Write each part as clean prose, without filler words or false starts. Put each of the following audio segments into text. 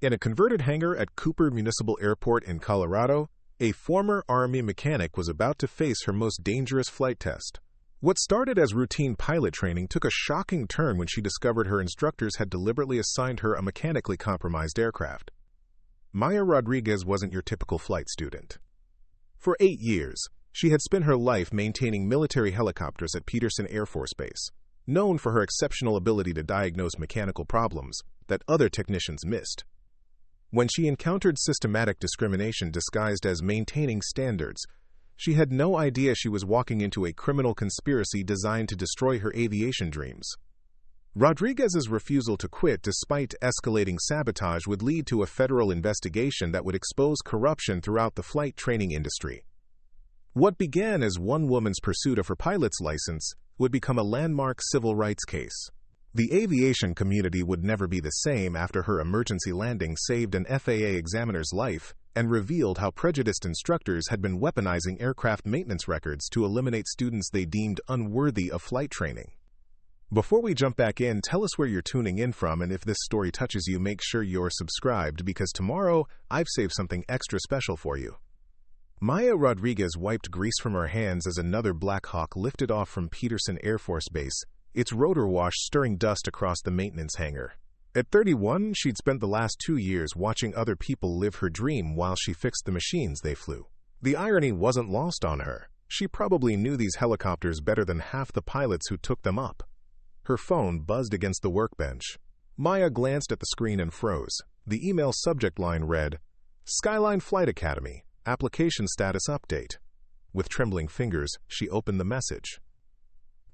In a converted hangar at Cooper Municipal Airport in Colorado, a former Army mechanic was about to face her most dangerous flight test. What started as routine pilot training took a shocking turn when she discovered her instructors had deliberately assigned her a mechanically compromised aircraft. Maya Rodriguez wasn't your typical flight student. For 8 years, she had spent her life maintaining military helicopters at Peterson Air Force Base, known for her exceptional ability to diagnose mechanical problems that other technicians missed. When she encountered systematic discrimination disguised as maintaining standards, she had no idea she was walking into a criminal conspiracy designed to destroy her aviation dreams. Rodriguez's refusal to quit despite escalating sabotage would lead to a federal investigation that would expose corruption throughout the flight training industry. What began as one woman's pursuit of her pilot's license would become a landmark civil rights case. The aviation community would never be the same after her emergency landing saved an FAA examiner's life and revealed how prejudiced instructors had been weaponizing aircraft maintenance records to eliminate students they deemed unworthy of flight training. Before we jump back in, tell us where you're tuning in from, and if this story touches you, make sure you're subscribed because tomorrow I've saved something extra special for you. Maya Rodriguez wiped grease from her hands as another Black Hawk lifted off from Peterson Air Force Base, its rotor wash stirring dust across the maintenance hangar. At 31, she'd spent the last 2 years watching other people live her dream while she fixed the machines they flew. The irony wasn't lost on her. She probably knew these helicopters better than half the pilots who took them up. Her phone buzzed against the workbench. Maya glanced at the screen and froze. The email subject line read, "Skyline Flight Academy, application status update." With trembling fingers, she opened the message.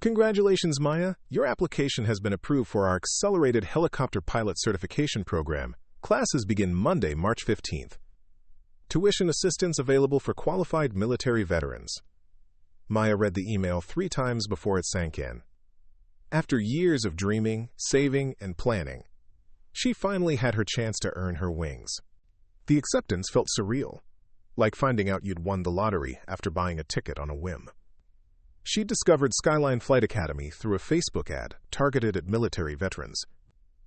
"Congratulations, Maya. Your application has been approved for our Accelerated Helicopter Pilot Certification Program. Classes begin Monday, March 15th. Tuition assistance available for qualified military veterans." Maya read the email 3 times before it sank in. After years of dreaming, saving, and planning, she finally had her chance to earn her wings. The acceptance felt surreal, like finding out you'd won the lottery after buying a ticket on a whim. She discovered Skyline Flight Academy through a Facebook ad targeted at military veterans.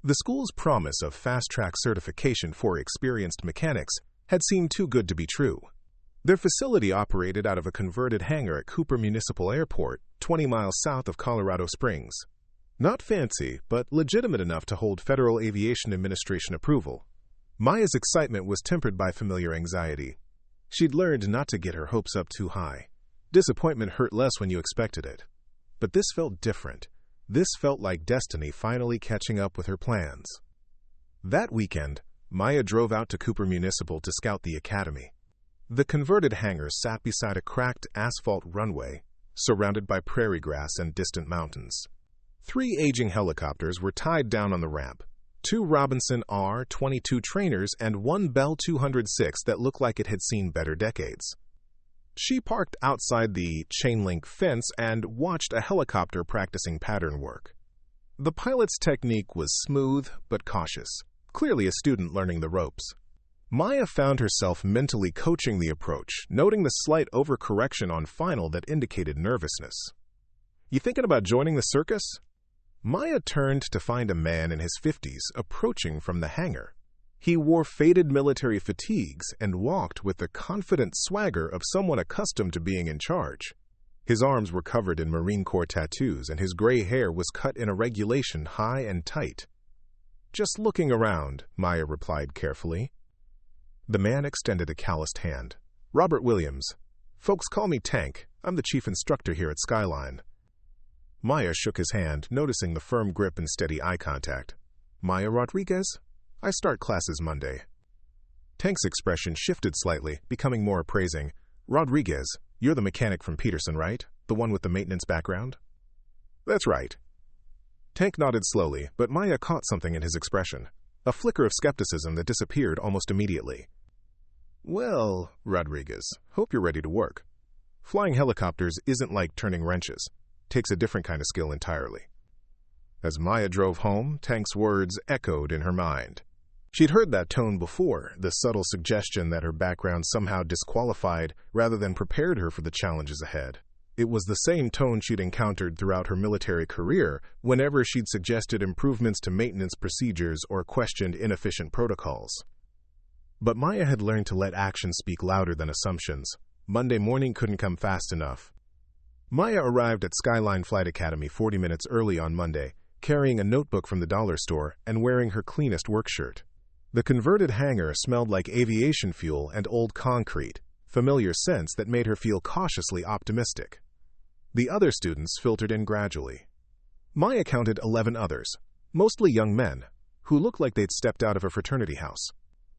The school's promise of fast-track certification for experienced mechanics had seemed too good to be true. Their facility operated out of a converted hangar at Cooper Municipal Airport, 20 miles south of Colorado Springs. Not fancy, but legitimate enough to hold Federal Aviation Administration approval. Maya's excitement was tempered by familiar anxiety. She'd learned not to get her hopes up too high. Disappointment hurt less when you expected it. But this felt different. This felt like destiny finally catching up with her plans. That weekend, Maya drove out to Cooper Municipal to scout the academy. The converted hangar sat beside a cracked asphalt runway, surrounded by prairie grass and distant mountains. 3 aging helicopters were tied down on the ramp. 2 Robinson R-22 trainers and 1 Bell 206 that looked like it had seen better decades. She parked outside the chain-link fence and watched a helicopter practicing pattern work. The pilot's technique was smooth but cautious, clearly a student learning the ropes. Maya found herself mentally coaching the approach, noting the slight overcorrection on final that indicated nervousness. "You thinking about joining the circus?" Maya turned to find a man in his 50s approaching from the hangar. He wore faded military fatigues and walked with the confident swagger of someone accustomed to being in charge. His arms were covered in Marine Corps tattoos, and his gray hair was cut in a regulation high and tight. "Just looking around," Maya replied carefully. The man extended a calloused hand. "Robert Williams. Folks call me Tank. I'm the chief instructor here at Skyline." Maya shook his hand, noticing the firm grip and steady eye contact. "Maya Rodriguez? I start classes Monday." Tank's expression shifted slightly, becoming more appraising. "Rodriguez, you're the mechanic from Peterson, right? The one with the maintenance background?" "That's right." Tank nodded slowly, but Maya caught something in his expression, a flicker of skepticism that disappeared almost immediately. "Well, Rodriguez, hope you're ready to work. Flying helicopters isn't like turning wrenches. Takes a different kind of skill entirely." As Maya drove home, Tank's words echoed in her mind. She'd heard that tone before, the subtle suggestion that her background somehow disqualified rather than prepared her for the challenges ahead. It was the same tone she'd encountered throughout her military career whenever she'd suggested improvements to maintenance procedures or questioned inefficient protocols. But Maya had learned to let actions speak louder than assumptions. Monday morning couldn't come fast enough. Maya arrived at Skyline Flight Academy 40 minutes early on Monday, carrying a notebook from the dollar store and wearing her cleanest work shirt. The converted hangar smelled like aviation fuel and old concrete, familiar scents that made her feel cautiously optimistic. The other students filtered in gradually. Maya counted 11 others, mostly young men, who looked like they'd stepped out of a fraternity house.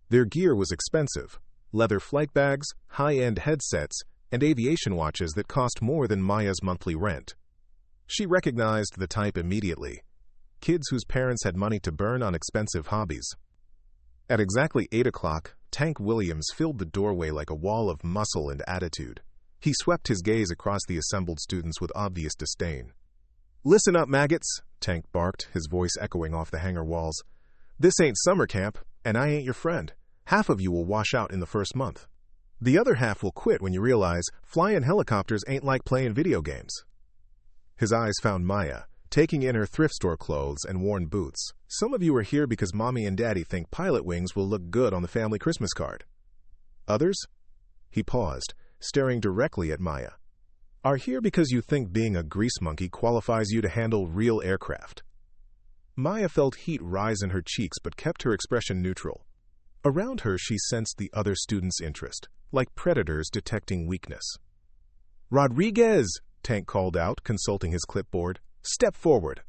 Their gear was expensive: leather flight bags, high-end headsets, and aviation watches that cost more than Maya's monthly rent. She recognized the type immediately: kids whose parents had money to burn on expensive hobbies. At exactly 8 o'clock, Tank Williams filled the doorway like a wall of muscle and attitude. He swept his gaze across the assembled students with obvious disdain. "Listen up, maggots," Tank barked, his voice echoing off the hangar walls. "This ain't summer camp, and I ain't your friend. Half of you will wash out in the first month. The other half will quit when you realize flying helicopters ain't like playing video games." His eyes found Maya, taking in her thrift store clothes and worn boots. "Some of you are here because Mommy and Daddy think pilot wings will look good on the family Christmas card. Others," he paused, staring directly at Maya, "are here because you think being a grease monkey qualifies you to handle real aircraft." Maya felt heat rise in her cheeks but kept her expression neutral. Around her, she sensed the other students' interest, like predators detecting weakness. "Rodriguez!" Tank called out, consulting his clipboard. "Step forward."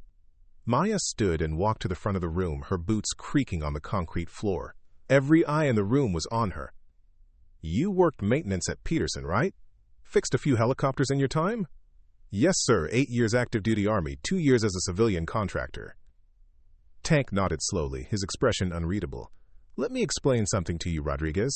Maya stood and walked to the front of the room, her boots creaking on the concrete floor. Every eye in the room was on her. "You worked maintenance at Peterson, right? Fixed a few helicopters in your time?" "Yes, sir. 8 years active duty Army, 2 years as a civilian contractor." Tank nodded slowly, his expression unreadable. "Let me explain something to you, Rodriguez.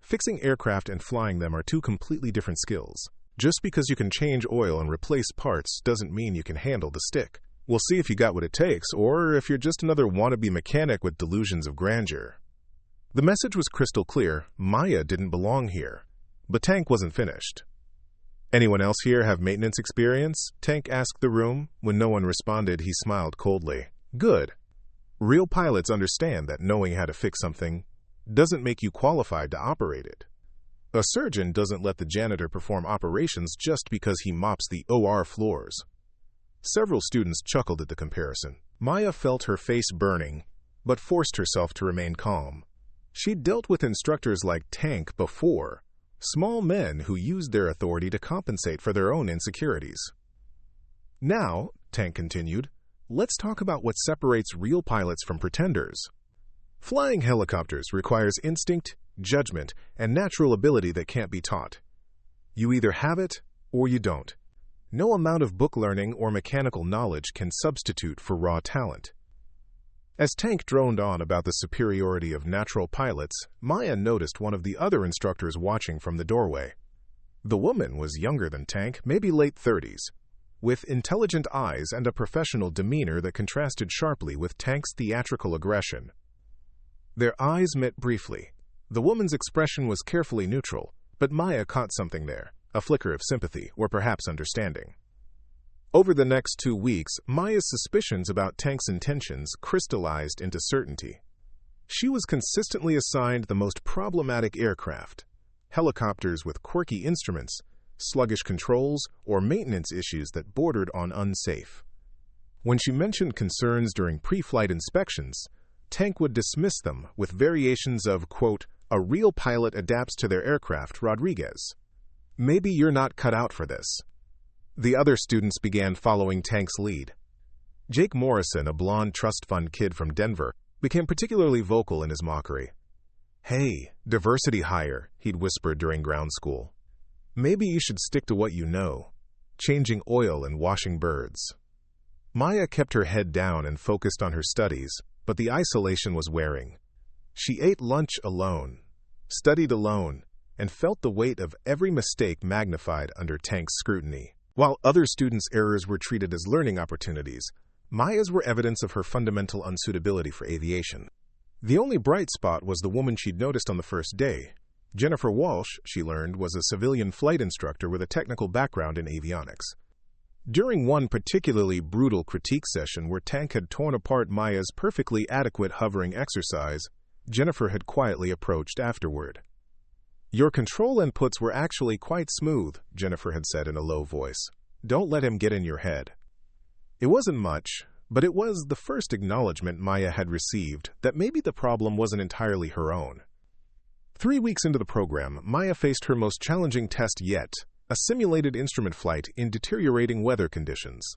Fixing aircraft and flying them are two completely different skills. Just because you can change oil and replace parts doesn't mean you can handle the stick. We'll see if you got what it takes, or if you're just another wannabe mechanic with delusions of grandeur." The message was crystal clear: Maya didn't belong here. But Tank wasn't finished. "Anyone else here have maintenance experience?" Tank asked the room. When no one responded, he smiled coldly. "Good. Real pilots understand that knowing how to fix something doesn't make you qualified to operate it. A surgeon doesn't let the janitor perform operations just because he mops the OR floors." Several students chuckled at the comparison. Maya felt her face burning, but forced herself to remain calm. She'd dealt with instructors like Tank before, small men who used their authority to compensate for their own insecurities. "Now," Tank continued, "let's talk about what separates real pilots from pretenders. Flying helicopters requires instinct, judgment, and natural ability that can't be taught. You either have it or you don't. No amount of book learning or mechanical knowledge can substitute for raw talent." As Tank droned on about the superiority of natural pilots, Maya noticed one of the other instructors watching from the doorway. The woman was younger than Tank, maybe late 30s, with intelligent eyes and a professional demeanor that contrasted sharply with Tank's theatrical aggression. Their eyes met briefly. The woman's expression was carefully neutral, but Maya caught something there, a flicker of sympathy or perhaps understanding. Over the next 2 weeks, Maya's suspicions about Tank's intentions crystallized into certainty. She was consistently assigned the most problematic aircraft: helicopters with quirky instruments, sluggish controls, or maintenance issues that bordered on unsafe. When she mentioned concerns during pre-flight inspections, Tank would dismiss them with variations of, quote, "A real pilot adapts to their aircraft, Rodriguez. Maybe you're not cut out for this." The other students began following Tank's lead. Jake Morrison, a blonde trust fund kid from Denver, became particularly vocal in his mockery. "Hey, diversity hire," he'd whispered during ground school. "Maybe you should stick to what you know: changing oil and washing birds." Maya kept her head down and focused on her studies, but the isolation was wearing. She ate lunch alone, studied alone, and felt the weight of every mistake magnified under Tank's scrutiny. While other students' errors were treated as learning opportunities, Maya's were evidence of her fundamental unsuitability for aviation. The only bright spot was the woman she'd noticed on the first day, Jennifer Walsh, she learned, was a civilian flight instructor with a technical background in avionics. During one particularly brutal critique session where Tank had torn apart Maya's perfectly adequate hovering exercise, Jennifer had quietly approached afterward. "Your control inputs were actually quite smooth," Jennifer had said in a low voice. "Don't let him get in your head." It wasn't much, but it was the first acknowledgement Maya had received that maybe the problem wasn't entirely her own. 3 weeks into the program, Maya faced her most challenging test yet, a simulated instrument flight in deteriorating weather conditions.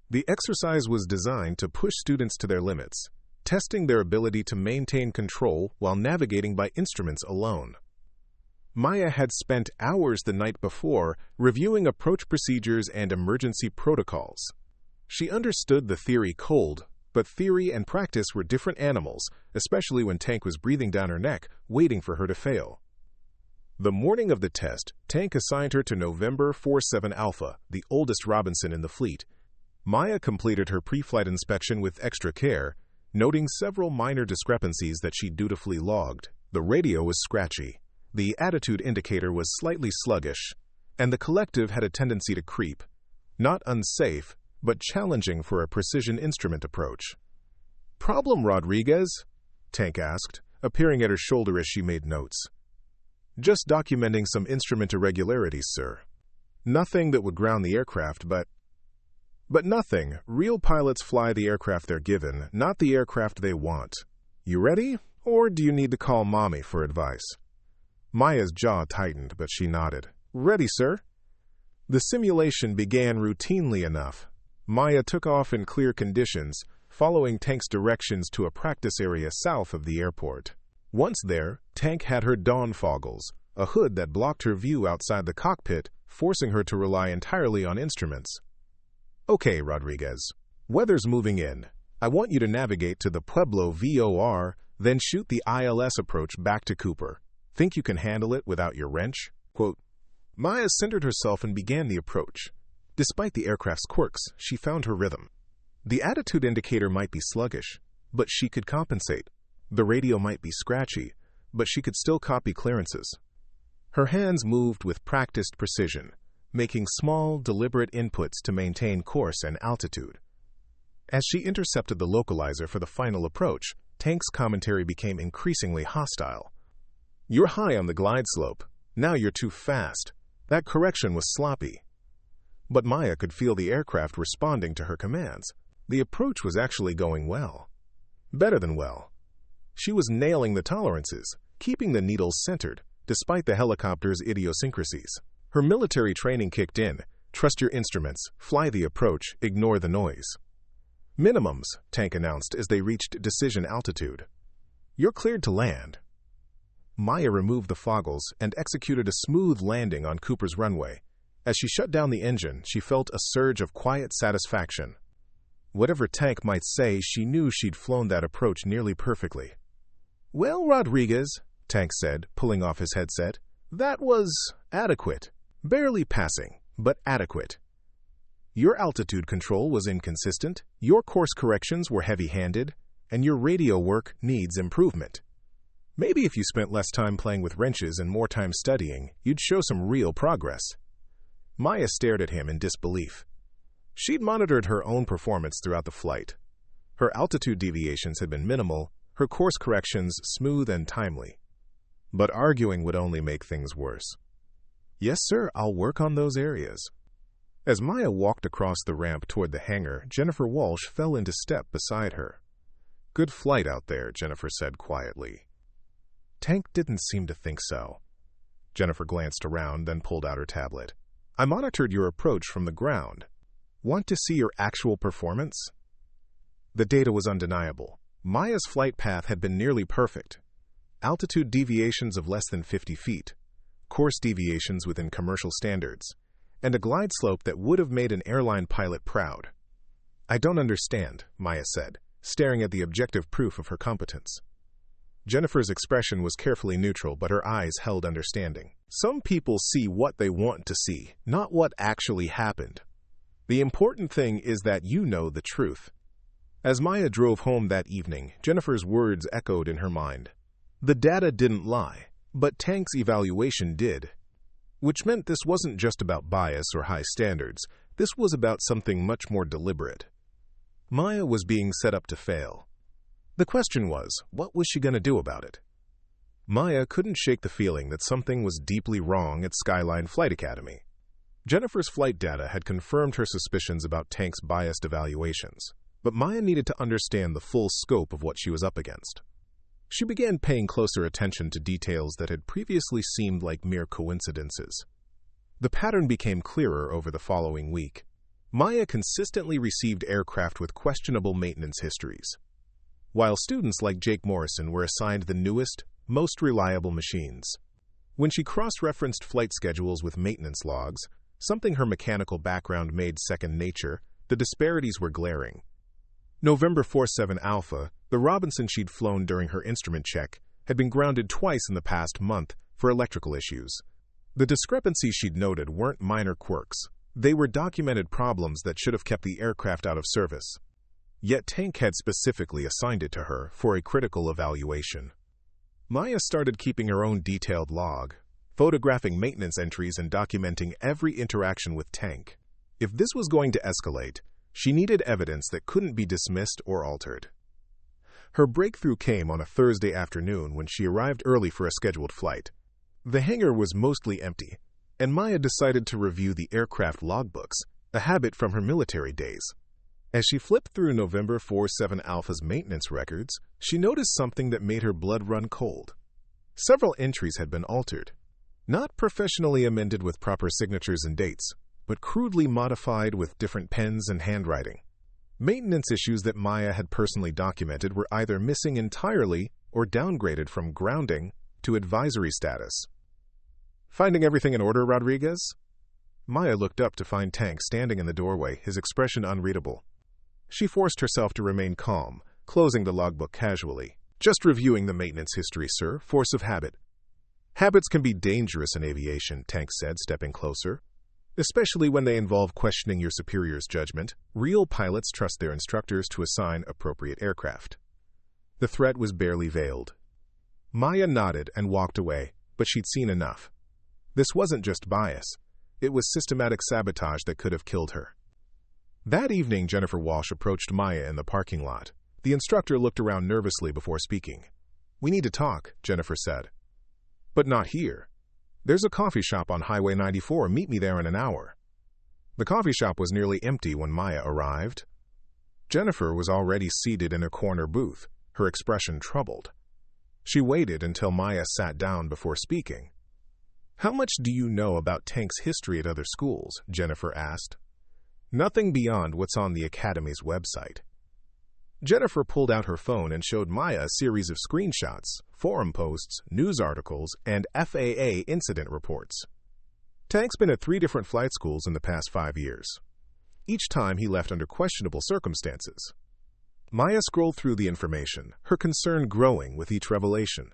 The exercise was designed to push students to their limits, testing their ability to maintain control while navigating by instruments alone. Maya had spent hours the night before reviewing approach procedures and emergency protocols. She understood the theory cold, but theory and practice were different animals, especially when Tank was breathing down her neck, waiting for her to fail. The morning of the test, Tank assigned her to November 47 Alpha, the oldest Robinson in the fleet. Maya completed her pre-flight inspection with extra care, noting several minor discrepancies that she dutifully logged. The radio was scratchy, the attitude indicator was slightly sluggish, and the collective had a tendency to creep. Not unsafe, but challenging for a precision instrument approach. "Problem, Rodriguez?" Tank asked, appearing at her shoulder as she made notes. "Just documenting some instrument irregularities, sir. Nothing that would ground the aircraft, but nothing. Real pilots fly the aircraft they're given, not the aircraft they want. You ready? Or do you need to call Mommy for advice?" Maya's jaw tightened, but she nodded. "Ready, sir." The simulation began routinely enough. Maya took off in clear conditions, following Tank's directions to a practice area south of the airport. Once there, Tank had her dawn foggles, a hood that blocked her view outside the cockpit, forcing her to rely entirely on instruments. "Okay, Rodriguez. Weather's moving in. I want you to navigate to the Pueblo VOR, then shoot the ILS approach back to Cooper. Think you can handle it without your wrench?" Quote. Maya centered herself and began the approach. Despite the aircraft's quirks, she found her rhythm. The attitude indicator might be sluggish, but she could compensate. The radio might be scratchy, but she could still copy clearances. Her hands moved with practiced precision, making small, deliberate inputs to maintain course and altitude. As she intercepted the localizer for the final approach, Tank's commentary became increasingly hostile. "You're high on the glide slope. Now you're too fast. That correction was sloppy." But Maya could feel the aircraft responding to her commands. The approach was actually going well. Better than well. She was nailing the tolerances, keeping the needles centered, despite the helicopter's idiosyncrasies. Her military training kicked in. Trust your instruments, fly the approach, ignore the noise. "Minimums," Tank announced as they reached decision altitude. "You're cleared to land." Maya removed the foggles and executed a smooth landing on Cooper's runway. As she shut down the engine, she felt a surge of quiet satisfaction. Whatever Tank might say, she knew she'd flown that approach nearly perfectly. "Well, Rodriguez," Tank said, pulling off his headset, "that was adequate. Barely passing, but adequate. Your altitude control was inconsistent, your course corrections were heavy-handed, and your radio work needs improvement. Maybe if you spent less time playing with wrenches and more time studying, you'd show some real progress." Maya stared at him in disbelief. She'd monitored her own performance throughout the flight. Her altitude deviations had been minimal, her course corrections smooth and timely. But arguing would only make things worse. "Yes, sir, I'll work on those areas." As Maya walked across the ramp toward the hangar, Jennifer Walsh fell into step beside her. "Good flight out there," Jennifer said quietly. Tank didn't seem to think so. Jennifer glanced around, then pulled out her tablet. "I monitored your approach from the ground. Want to see your actual performance?" The data was undeniable. Maya's flight path had been nearly perfect. Altitude deviations of less than 50 feet, course deviations within commercial standards, and a glide slope that would have made an airline pilot proud. "I don't understand," Maya said, staring at the objective proof of her competence. Jennifer's expression was carefully neutral, but her eyes held understanding. "Some people see what they want to see, not what actually happened. The important thing is that you know the truth." As Maya drove home that evening, Jennifer's words echoed in her mind. The data didn't lie. But Tank's evaluation did, which meant this wasn't just about bias or high standards. This was about something much more deliberate. Maya was being set up to fail. The question was, what was she going to do about it? Maya couldn't shake the feeling that something was deeply wrong at Skyline Flight Academy. Jennifer's flight data had confirmed her suspicions about Tank's biased evaluations, but Maya needed to understand the full scope of what she was up against. She began paying closer attention to details that had previously seemed like mere coincidences. The pattern became clearer over the following week. Maya consistently received aircraft with questionable maintenance histories, while students like Jake Morrison were assigned the newest, most reliable machines. When she cross-referenced flight schedules with maintenance logs, something her mechanical background made second nature, the disparities were glaring. November 47 Alpha, the Robinson she'd flown during her instrument check, had been grounded twice in the past month for electrical issues. The discrepancies she'd noted weren't minor quirks. They were documented problems that should have kept the aircraft out of service. Yet Tank had specifically assigned it to her for a critical evaluation. Maya started keeping her own detailed log, photographing maintenance entries and documenting every interaction with Tank. If this was going to escalate, she needed evidence that couldn't be dismissed or altered. Her breakthrough came on a Thursday afternoon when she arrived early for a scheduled flight. The hangar was mostly empty, and Maya decided to review the aircraft logbooks, a habit from her military days. As she flipped through November 47 Alpha's maintenance records, she noticed something that made her blood run cold. Several entries had been altered, not professionally amended with proper signatures and dates, but crudely modified with different pens and handwriting. Maintenance issues that Maya had personally documented were either missing entirely or downgraded from grounding to advisory status. "Finding everything in order, Rodriguez?" Maya looked up to find Tank standing in the doorway, his expression unreadable. She forced herself to remain calm, closing the logbook casually. "Just reviewing the maintenance history, sir. Force of habit." "Habits can be dangerous in aviation," Tank said, stepping closer. "Especially when they involve questioning your superior's judgment. Real pilots trust their instructors to assign appropriate aircraft." The threat was barely veiled. Maya nodded and walked away, but she'd seen enough. This wasn't just bias. It was systematic sabotage that could have killed her. That evening, Jennifer Walsh approached Maya in the parking lot. The instructor looked around nervously before speaking. "We need to talk," Jennifer said. "But not here. There's a coffee shop on Highway 94. Meet me there in an hour." The coffee shop was nearly empty when Maya arrived. Jennifer was already seated in a corner booth, her expression troubled. She waited until Maya sat down before speaking. "How much do you know about Tank's history at other schools?" Jennifer asked. "Nothing beyond what's on the Academy's website." Jennifer pulled out her phone and showed Maya a series of screenshots, forum posts, news articles, and FAA incident reports. Tank's been at 3 different flight schools in the past 5 years. Each time he left under questionable circumstances. Maya scrolled through the information, her concern growing with each revelation.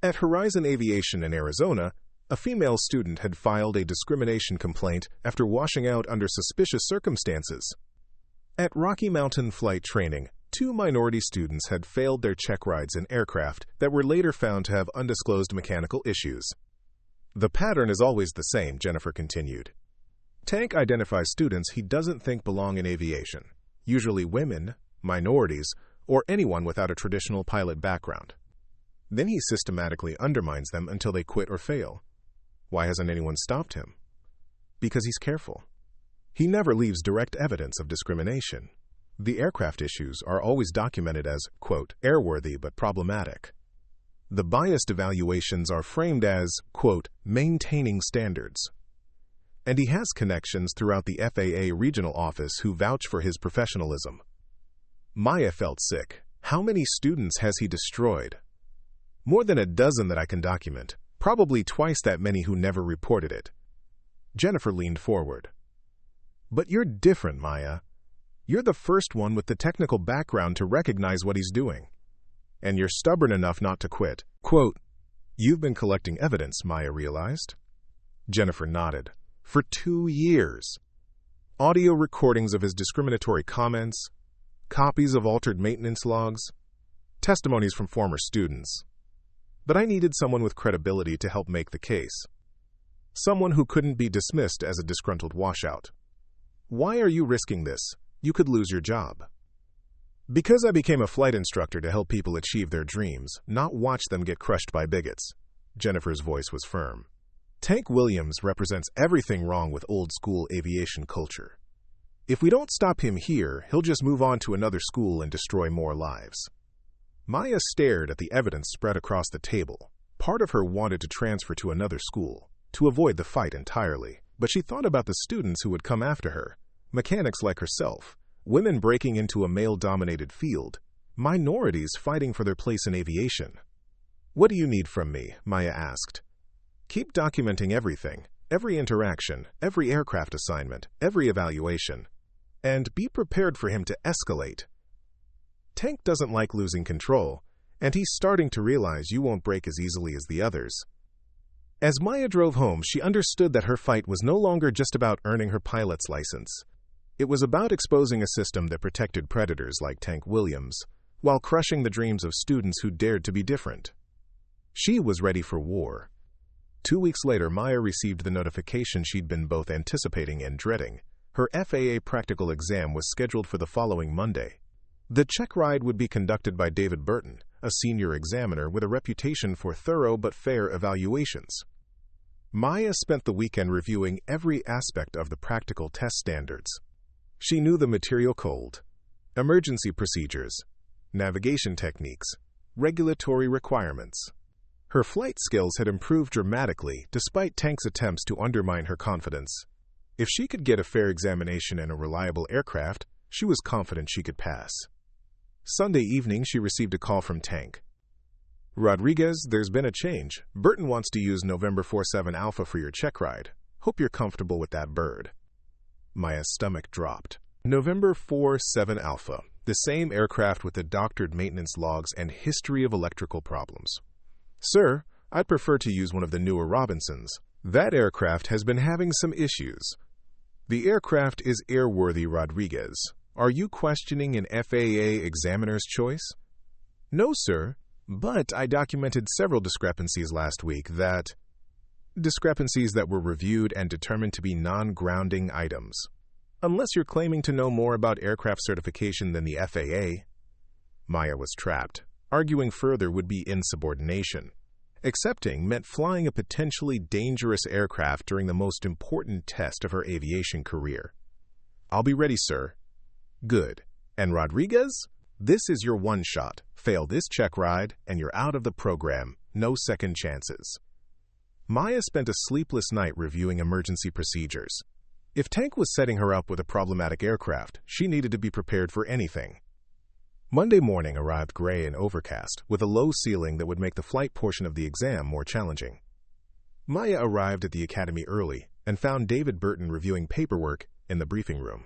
At Horizon Aviation in Arizona, a female student had filed a discrimination complaint after washing out under suspicious circumstances. At Rocky Mountain Flight Training, 2 minority students had failed their check rides in aircraft that were later found to have undisclosed mechanical issues. "The pattern is always the same," Jennifer continued. Tank identifies students he doesn't think belong in aviation, usually women, minorities, or anyone without a traditional pilot background. Then he systematically undermines them until they quit or fail. Why hasn't anyone stopped him? Because he's careful. He never leaves direct evidence of discrimination. The aircraft issues are always documented as, quote, airworthy but problematic. The biased evaluations are framed as, quote, maintaining standards. And he has connections throughout the FAA regional office who vouch for his professionalism. Maya felt sick. How many students has he destroyed? More than a dozen that I can document. Probably twice that many who never reported it. Jennifer leaned forward. "But you're different, Maya. You're the first one with the technical background to recognize what he's doing. And you're stubborn enough not to quit." Quote, "You've been collecting evidence," Maya realized. Jennifer nodded. "For 2 years. Audio recordings of his discriminatory comments, copies of altered maintenance logs, testimonies from former students. but I needed someone with credibility to help make the case. Someone who couldn't be dismissed as a disgruntled washout. Why are you risking this? You could lose your job. Because I became a flight instructor to help people achieve their dreams, not watch them get crushed by bigots. Jennifer's voice was firm. Tank Williams represents everything wrong with old-school aviation culture. If we don't stop him here, he'll just move on to another school and destroy more lives. Maya stared at the evidence spread across the table. Part of her wanted to transfer to another school, to avoid the fight entirely, but she thought about the students who would come after her, mechanics like herself, women breaking into a male-dominated field, minorities fighting for their place in aviation. What do you need from me? Maya asked. Keep documenting everything, every interaction, every aircraft assignment, every evaluation. And be prepared for him to escalate. Tank doesn't like losing control, and he's starting to realize you won't break as easily as the others. As Maya drove home, she understood that her fight was no longer just about earning her pilot's license. It was about exposing a system that protected predators like Tank Williams, while crushing the dreams of students who dared to be different. She was ready for war. 2 weeks later, Maya received the notification she'd been both anticipating and dreading. Her FAA practical exam was scheduled for the following Monday. The check ride would be conducted by David Burton, a senior examiner with a reputation for thorough but fair evaluations. Maya spent the weekend reviewing every aspect of the practical test standards. She knew the material cold, emergency procedures, navigation techniques, regulatory requirements. Her flight skills had improved dramatically despite Tank's attempts to undermine her confidence. If she could get a fair examination in a reliable aircraft, she was confident she could pass. Sunday evening, she received a call from Tank. Rodriguez, there's been a change. Burton wants to use November 47 Alpha for your check ride. Hope you're comfortable with that bird. Maya's stomach dropped. November 47 Alpha, the same aircraft with the doctored maintenance logs and history of electrical problems. Sir, I'd prefer to use one of the newer Robinsons. That aircraft has been having some issues. The aircraft is airworthy, Rodriguez. Are you questioning an FAA examiner's choice? No, sir, but I documented several discrepancies last week that were reviewed and determined to be non-grounding items. Unless you're claiming to know more about aircraft certification than the FAA. Maya was trapped. Arguing further would be insubordination. Accepting meant flying a potentially dangerous aircraft during the most important test of her aviation career. I'll be ready, sir. Good. And Rodriguez? This is your one shot. Fail this check ride, and you're out of the program. No second chances. Maya spent a sleepless night reviewing emergency procedures. If Tank was setting her up with a problematic aircraft, she needed to be prepared for anything. Monday morning arrived gray and overcast, with a low ceiling that would make the flight portion of the exam more challenging. Maya arrived at the academy early and found David Burton reviewing paperwork in the briefing room.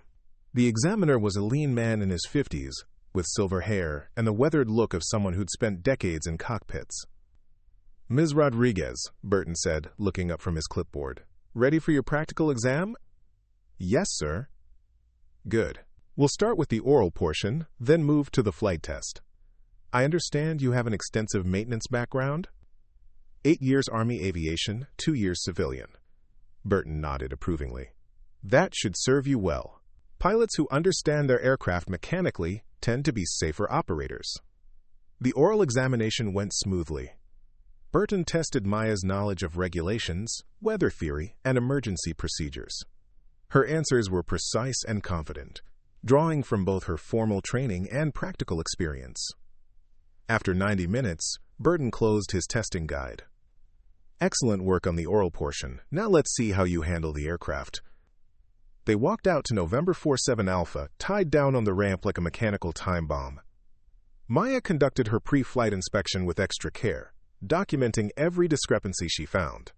The examiner was a lean man in his 50s, with silver hair and the weathered look of someone who'd spent decades in cockpits. Ms. Rodriguez, Burton said, looking up from his clipboard. Ready for your practical exam? Yes, sir. Good. We'll start with the oral portion, then move to the flight test. I understand you have an extensive maintenance background? 8 years Army aviation, 2 years civilian. Burton nodded approvingly. That should serve you well. Pilots who understand their aircraft mechanically tend to be safer operators. The oral examination went smoothly. Burton tested Maya's knowledge of regulations, weather theory, and emergency procedures. Her answers were precise and confident, drawing from both her formal training and practical experience. After 90 minutes, Burton closed his testing guide. Excellent work on the oral portion. Now let's see how you handle the aircraft. They walked out to November 47 Alpha, tied down on the ramp like a mechanical time bomb. Maya conducted her pre-flight inspection with extra care, documenting every discrepancy she found.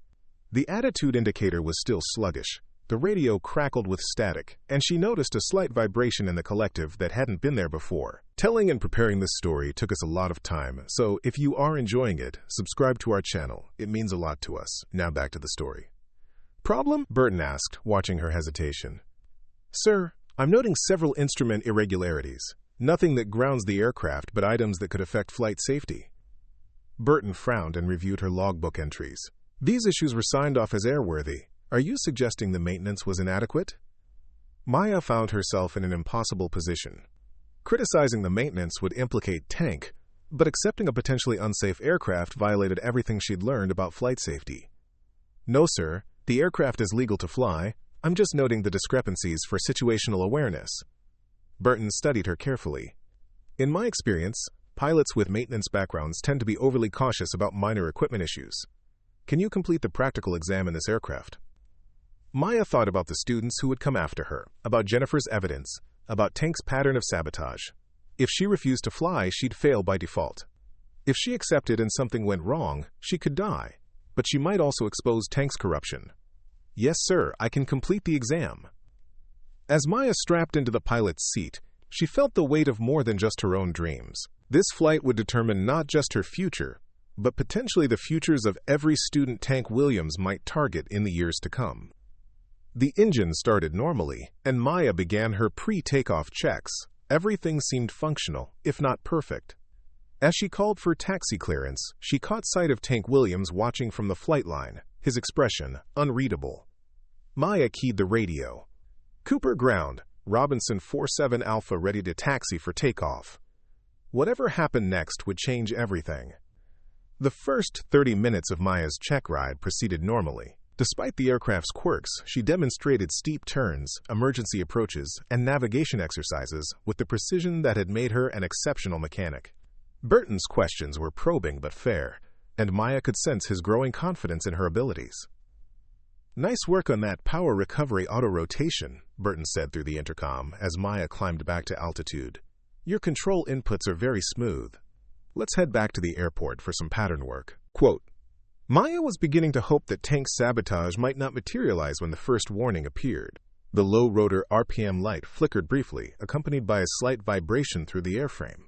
The attitude indicator was still sluggish. The radio crackled with static, and she noticed a slight vibration in the collective that hadn't been there before. Telling and preparing this story took us a lot of time, so if you are enjoying it, subscribe to our channel. It means a lot to us. Now back to the story. Problem? Burton asked, watching her hesitation. Sir, I'm noting several instrument irregularities. Nothing that grounds the aircraft, but items that could affect flight safety. Burton frowned and reviewed her logbook entries. These issues were signed off as airworthy. Are you suggesting the maintenance was inadequate? Maya found herself in an impossible position. Criticizing the maintenance would implicate Tank, but accepting a potentially unsafe aircraft violated everything she'd learned about flight safety. No, sir, the aircraft is legal to fly. I'm just noting the discrepancies for situational awareness. Burton studied her carefully. In my experience, pilots with maintenance backgrounds tend to be overly cautious about minor equipment issues. Can you complete the practical exam in this aircraft? Maya thought about the students who would come after her, about Jennifer's evidence, about Tank's pattern of sabotage. If she refused to fly, she'd fail by default. If she accepted and something went wrong, she could die, but she might also expose Tank's corruption. Yes, sir, I can complete the exam. As Maya strapped into the pilot's seat, she felt the weight of more than just her own dreams. This flight would determine not just her future, but potentially the futures of every student Tank Williams might target in the years to come. The engine started normally, and Maya began her pre-takeoff checks. Everything seemed functional, if not perfect. As she called for taxi clearance, she caught sight of Tank Williams watching from the flight line, his expression unreadable. Maya keyed the radio. Cooper ground, Robinson 47 Alpha ready to taxi for takeoff. Whatever happened next would change everything. The first 30 minutes of Maya's check ride proceeded normally. Despite the aircraft's quirks, she demonstrated steep turns, emergency approaches, and navigation exercises with the precision that had made her an exceptional mechanic. Burton's questions were probing but fair, and Maya could sense his growing confidence in her abilities. Nice work on that power recovery auto-rotation, Burton said through the intercom as Maya climbed back to altitude. Your control inputs are very smooth. Let's head back to the airport for some pattern work. Quote, Maya was beginning to hope that Tank's sabotage might not materialize when the first warning appeared. The low rotor RPM light flickered briefly, accompanied by a slight vibration through the airframe.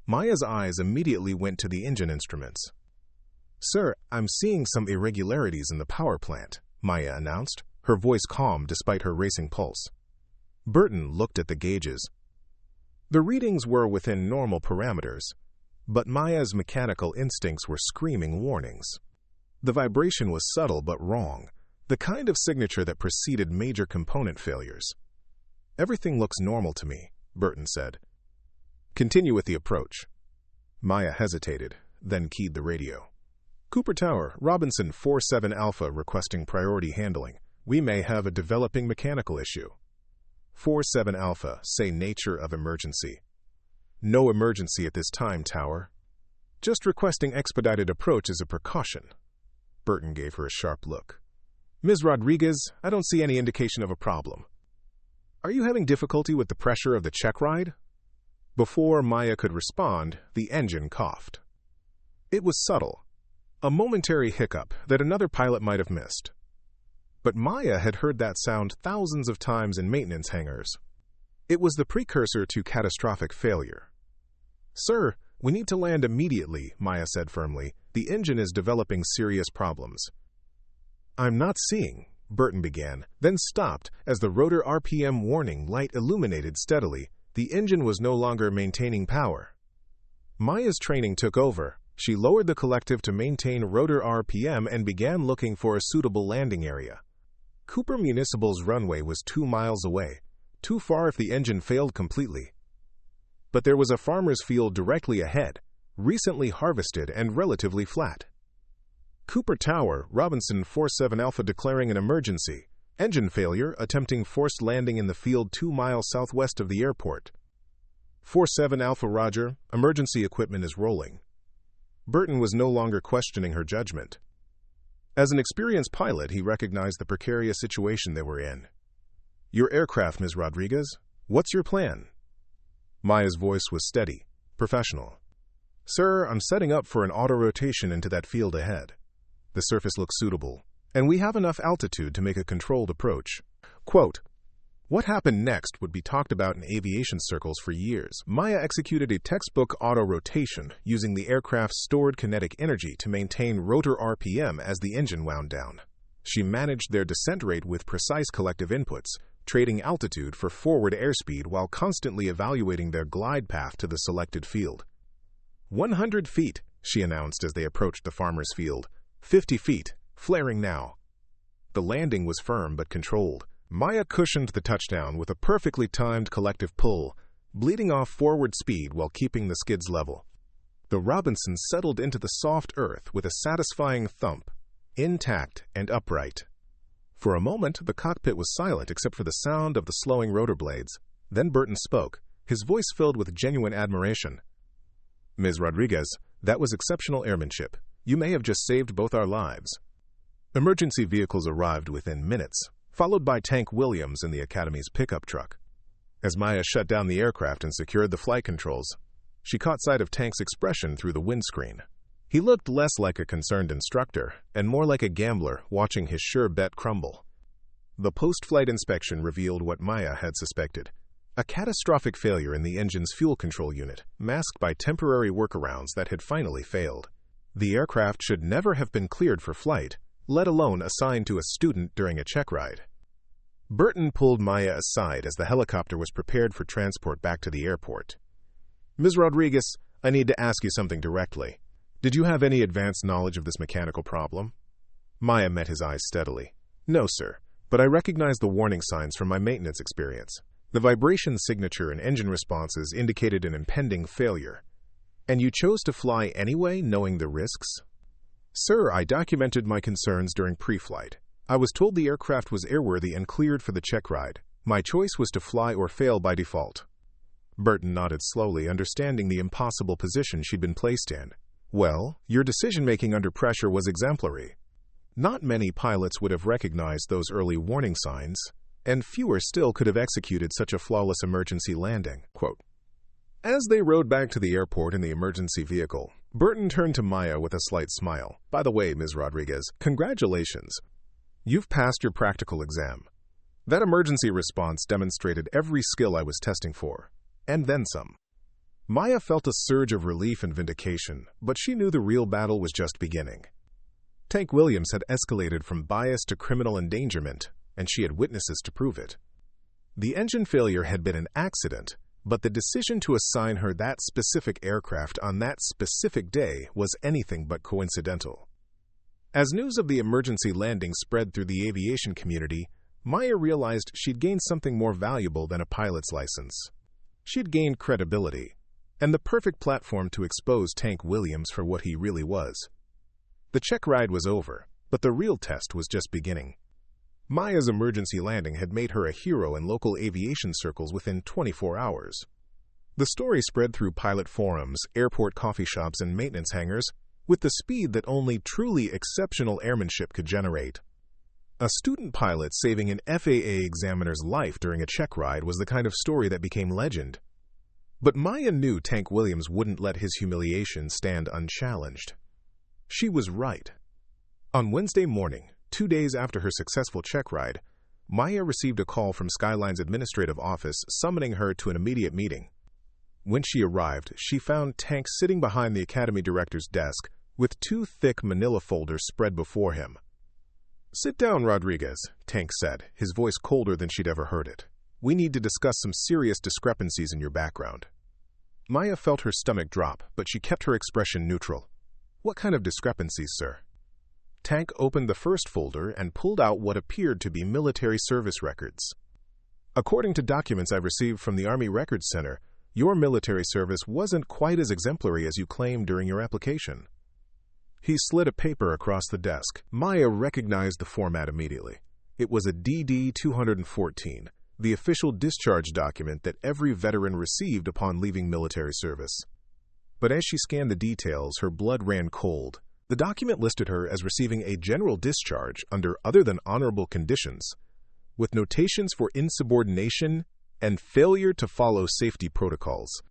Maya's eyes immediately went to the engine instruments. Sir, I'm seeing some irregularities in the power plant, Maya announced, her voice calm despite her racing pulse. Burton looked at the gauges. The readings were within normal parameters, but Maya's mechanical instincts were screaming warnings. The vibration was subtle but wrong, the kind of signature that preceded major component failures. Everything looks normal to me, Burton said. Continue with the approach. Maya hesitated, then keyed the radio. Cooper Tower, Robinson 47 Alpha requesting priority handling. We may have a developing mechanical issue. 47 Alpha, say nature of emergency. No emergency at this time, Tower. Just requesting expedited approach as a precaution. Burton gave her a sharp look. Ms. Rodriguez, I don't see any indication of a problem. Are you having difficulty with the pressure of the check ride? Before Maya could respond, the engine coughed. It was subtle, a momentary hiccup that another pilot might have missed. But Maya had heard that sound thousands of times in maintenance hangars. It was the precursor to catastrophic failure. Sir, we need to land immediately, Maya said firmly. The engine is developing serious problems. I'm not seeing, Burton began, then stopped as the rotor RPM warning light illuminated steadily. The engine was no longer maintaining power. Maya's training took over. She lowered the collective to maintain rotor RPM and began looking for a suitable landing area. Cooper Municipal's runway was 2 miles away, too far if the engine failed completely. But there was a farmer's field directly ahead, recently harvested and relatively flat. Cooper Tower, Robinson 47 Alpha declaring an emergency. Engine failure, attempting forced landing in the field 2 miles southwest of the airport. 47 Alpha Roger, emergency equipment is rolling. Burton was no longer questioning her judgment. As an experienced pilot, he recognized the precarious situation they were in. Your aircraft, Ms. Rodriguez. What's your plan? Maya's voice was steady, professional. Sir, I'm setting up for an auto-rotation into that field ahead. The surface looks suitable, and we have enough altitude to make a controlled approach. Quote, what happened next would be talked about in aviation circles for years. Maya executed a textbook auto-rotation using the aircraft's stored kinetic energy to maintain rotor RPM as the engine wound down. She managed their descent rate with precise collective inputs, trading altitude for forward airspeed while constantly evaluating their glide path to the selected field. 100 feet, she announced as they approached the farmer's field. 50 feet, flaring now. The landing was firm but controlled. Maya cushioned the touchdown with a perfectly timed collective pull, bleeding off forward speed while keeping the skids level. The Robinson settled into the soft earth with a satisfying thump, intact and upright. For a moment, the cockpit was silent except for the sound of the slowing rotor blades. Then Burton spoke, his voice filled with genuine admiration. "Ms. Rodriguez, that was exceptional airmanship. You may have just saved both our lives." Emergency vehicles arrived within minutes, followed by Tank Williams in the Academy's pickup truck. As Maya shut down the aircraft and secured the flight controls, she caught sight of Tank's expression through the windscreen. He looked less like a concerned instructor and more like a gambler watching his sure bet crumble. The post-flight inspection revealed what Maya had suspected: a catastrophic failure in the engine's fuel control unit, masked by temporary workarounds that had finally failed. The aircraft should never have been cleared for flight, let alone assigned to a student during a check ride. Burton pulled Maya aside as the helicopter was prepared for transport back to the airport. "Ms. Rodriguez, I need to ask you something directly. Did you have any advanced knowledge of this mechanical problem?" Maya met his eyes steadily. "No, sir, but I recognize the warning signs from my maintenance experience. The vibration signature and engine responses indicated an impending failure. And you chose to fly anyway, knowing the risks?" "Sir, I documented my concerns during pre-flight. I was told the aircraft was airworthy and cleared for the check ride. My choice was to fly or fail by default." Burton nodded slowly, understanding the impossible position she'd been placed in. "Well, your decision-making under pressure was exemplary. Not many pilots would have recognized those early warning signs, and fewer still could have executed such a flawless emergency landing." Quote. As they rode back to the airport in the emergency vehicle, Burton turned to Maya with a slight smile. "By the way, Ms. Rodriguez, congratulations. You've passed your practical exam. That emergency response demonstrated every skill I was testing for, and then some." Maya felt a surge of relief and vindication, but she knew the real battle was just beginning. Tank Williams had escalated from bias to criminal endangerment, and she had witnesses to prove it. The engine failure had been an accident, but the decision to assign her that specific aircraft on that specific day was anything but coincidental. As news of the emergency landing spread through the aviation community, Maya realized she'd gained something more valuable than a pilot's license. She'd gained credibility, and the perfect platform to expose Tank Williams for what he really was. The check ride was over, but the real test was just beginning. Maya's emergency landing had made her a hero in local aviation circles within 24 hours. The story spread through pilot forums, airport coffee shops, and maintenance hangars with the speed that only truly exceptional airmanship could generate. A student pilot saving an FAA examiner's life during a check ride was the kind of story that became legend. But Maya knew Tank Williams wouldn't let his humiliation stand unchallenged. She was right. On Wednesday morning, 2 days after her successful check ride, Maya received a call from Skyline's administrative office summoning her to an immediate meeting. When she arrived, she found Tank sitting behind the Academy director's desk with 2 thick manila folders spread before him. "Sit down, Rodriguez," Tank said, his voice colder than she'd ever heard it. "We need to discuss some serious discrepancies in your background." Maya felt her stomach drop, but she kept her expression neutral. "What kind of discrepancies, sir?" Tank opened the first folder and pulled out what appeared to be military service records. "According to documents I've received from the Army Records Center, your military service wasn't quite as exemplary as you claimed during your application." He slid a paper across the desk. Maya recognized the format immediately. It was a DD-214, the official discharge document that every veteran received upon leaving military service. But as she scanned the details, her blood ran cold. The document listed her as receiving a general discharge under other than honorable conditions, with notations for insubordination and failure to follow safety protocols.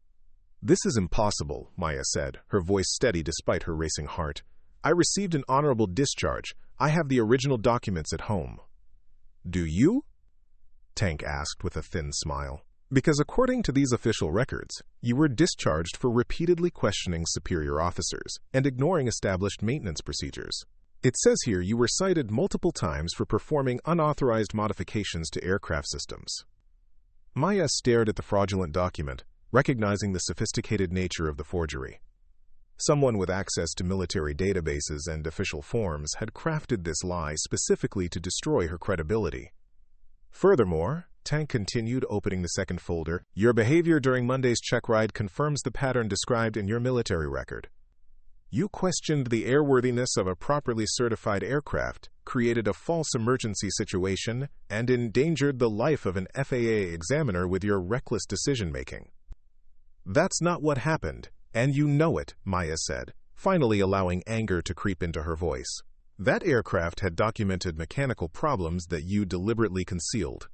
"This is impossible," Maya said, her voice steady despite her racing heart. "I received an honorable discharge. I have the original documents at home." "Do you?" Tank asked with a thin smile. "Because according to these official records, you were discharged for repeatedly questioning superior officers and ignoring established maintenance procedures. It says here you were cited multiple times for performing unauthorized modifications to aircraft systems." Maya stared at the fraudulent document, recognizing the sophisticated nature of the forgery. Someone with access to military databases and official forms had crafted this lie specifically to destroy her credibility. Furthermore, Tank continued, opening the second folder, "Your behavior during Monday's check ride confirms the pattern described in your military record. You questioned the airworthiness of a properly certified aircraft, created a false emergency situation, and endangered the life of an FAA examiner with your reckless decision-making. That's not what happened, and you know it," Maya said, finally allowing anger to creep into her voice. "That aircraft had documented mechanical problems that you deliberately concealed."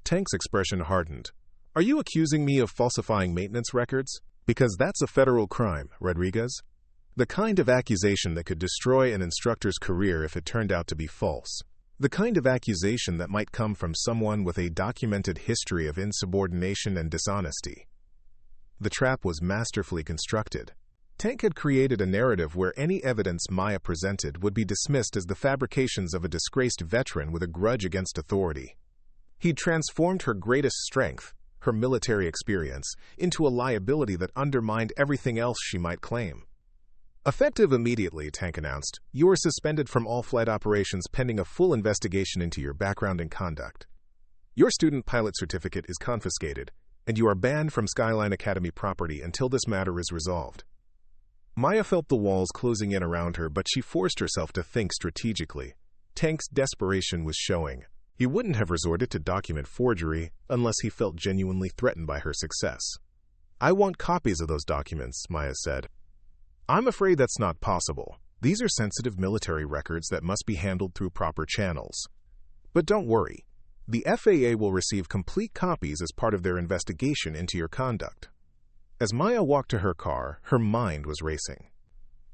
Tank's expression hardened. "Are you accusing me of falsifying maintenance records? Because that's a federal crime, Rodriguez. The kind of accusation that could destroy an instructor's career if it turned out to be false. The kind of accusation that might come from someone with a documented history of insubordination and dishonesty." The trap was masterfully constructed. Tank had created a narrative where any evidence Maya presented would be dismissed as the fabrications of a disgraced veteran with a grudge against authority. He'd transformed her greatest strength, her military experience, into a liability that undermined everything else she might claim. "Effective immediately," Tank announced, "you are suspended from all flight operations pending a full investigation into your background and conduct. Your student pilot certificate is confiscated, and you are banned from Skyline Academy property until this matter is resolved." Maya felt the walls closing in around her, but she forced herself to think strategically. Tank's desperation was showing. He wouldn't have resorted to document forgery unless he felt genuinely threatened by her success. "I want copies of those documents," Maya said. "I'm afraid that's not possible. These are sensitive military records that must be handled through proper channels. But don't worry. The FAA will receive complete copies as part of their investigation into your conduct." As Maya walked to her car, her mind was racing.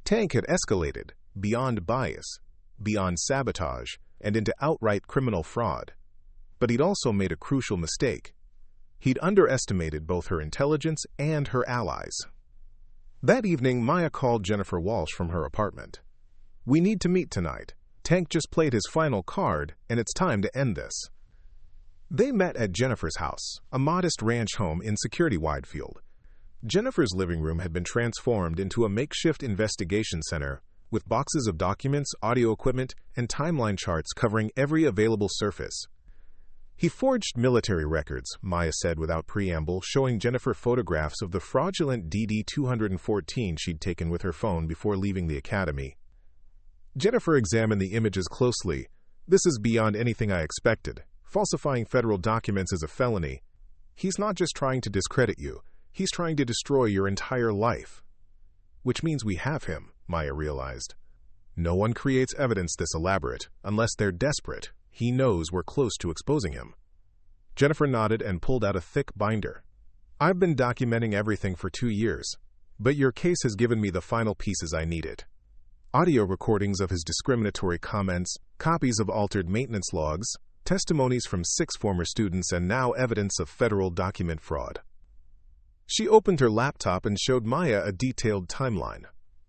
Tank had escalated, beyond bias, beyond sabotage, and into outright criminal fraud. But he'd also made a crucial mistake. He'd underestimated both her intelligence and her allies. That evening, Maya called Jennifer Walsh from her apartment. "We need to meet tonight. Tank just played his final card, and it's time to end this." They met at Jennifer's house, a modest ranch home in Security Widefield. Jennifer's living room had been transformed into a makeshift investigation center with boxes of documents, audio equipment, and timeline charts covering every available surface. "He forged military records," Maya said without preamble, showing Jennifer photographs of the fraudulent DD-214 she'd taken with her phone before leaving the academy. Jennifer examined the images closely. "This is beyond anything I expected. Falsifying federal documents is a felony. He's not just trying to discredit you. He's trying to destroy your entire life." "Which means we have him," Maya realized. "No one creates evidence this elaborate unless they're desperate. He knows we're close to exposing him." Jennifer nodded and pulled out a thick binder. "I've been documenting everything for 2 years, but your case has given me the final pieces I needed. Audio recordings of his discriminatory comments, copies of altered maintenance logs, testimonies from 6 former students, and now evidence of federal document fraud." She opened her laptop and showed Maya a detailed timeline.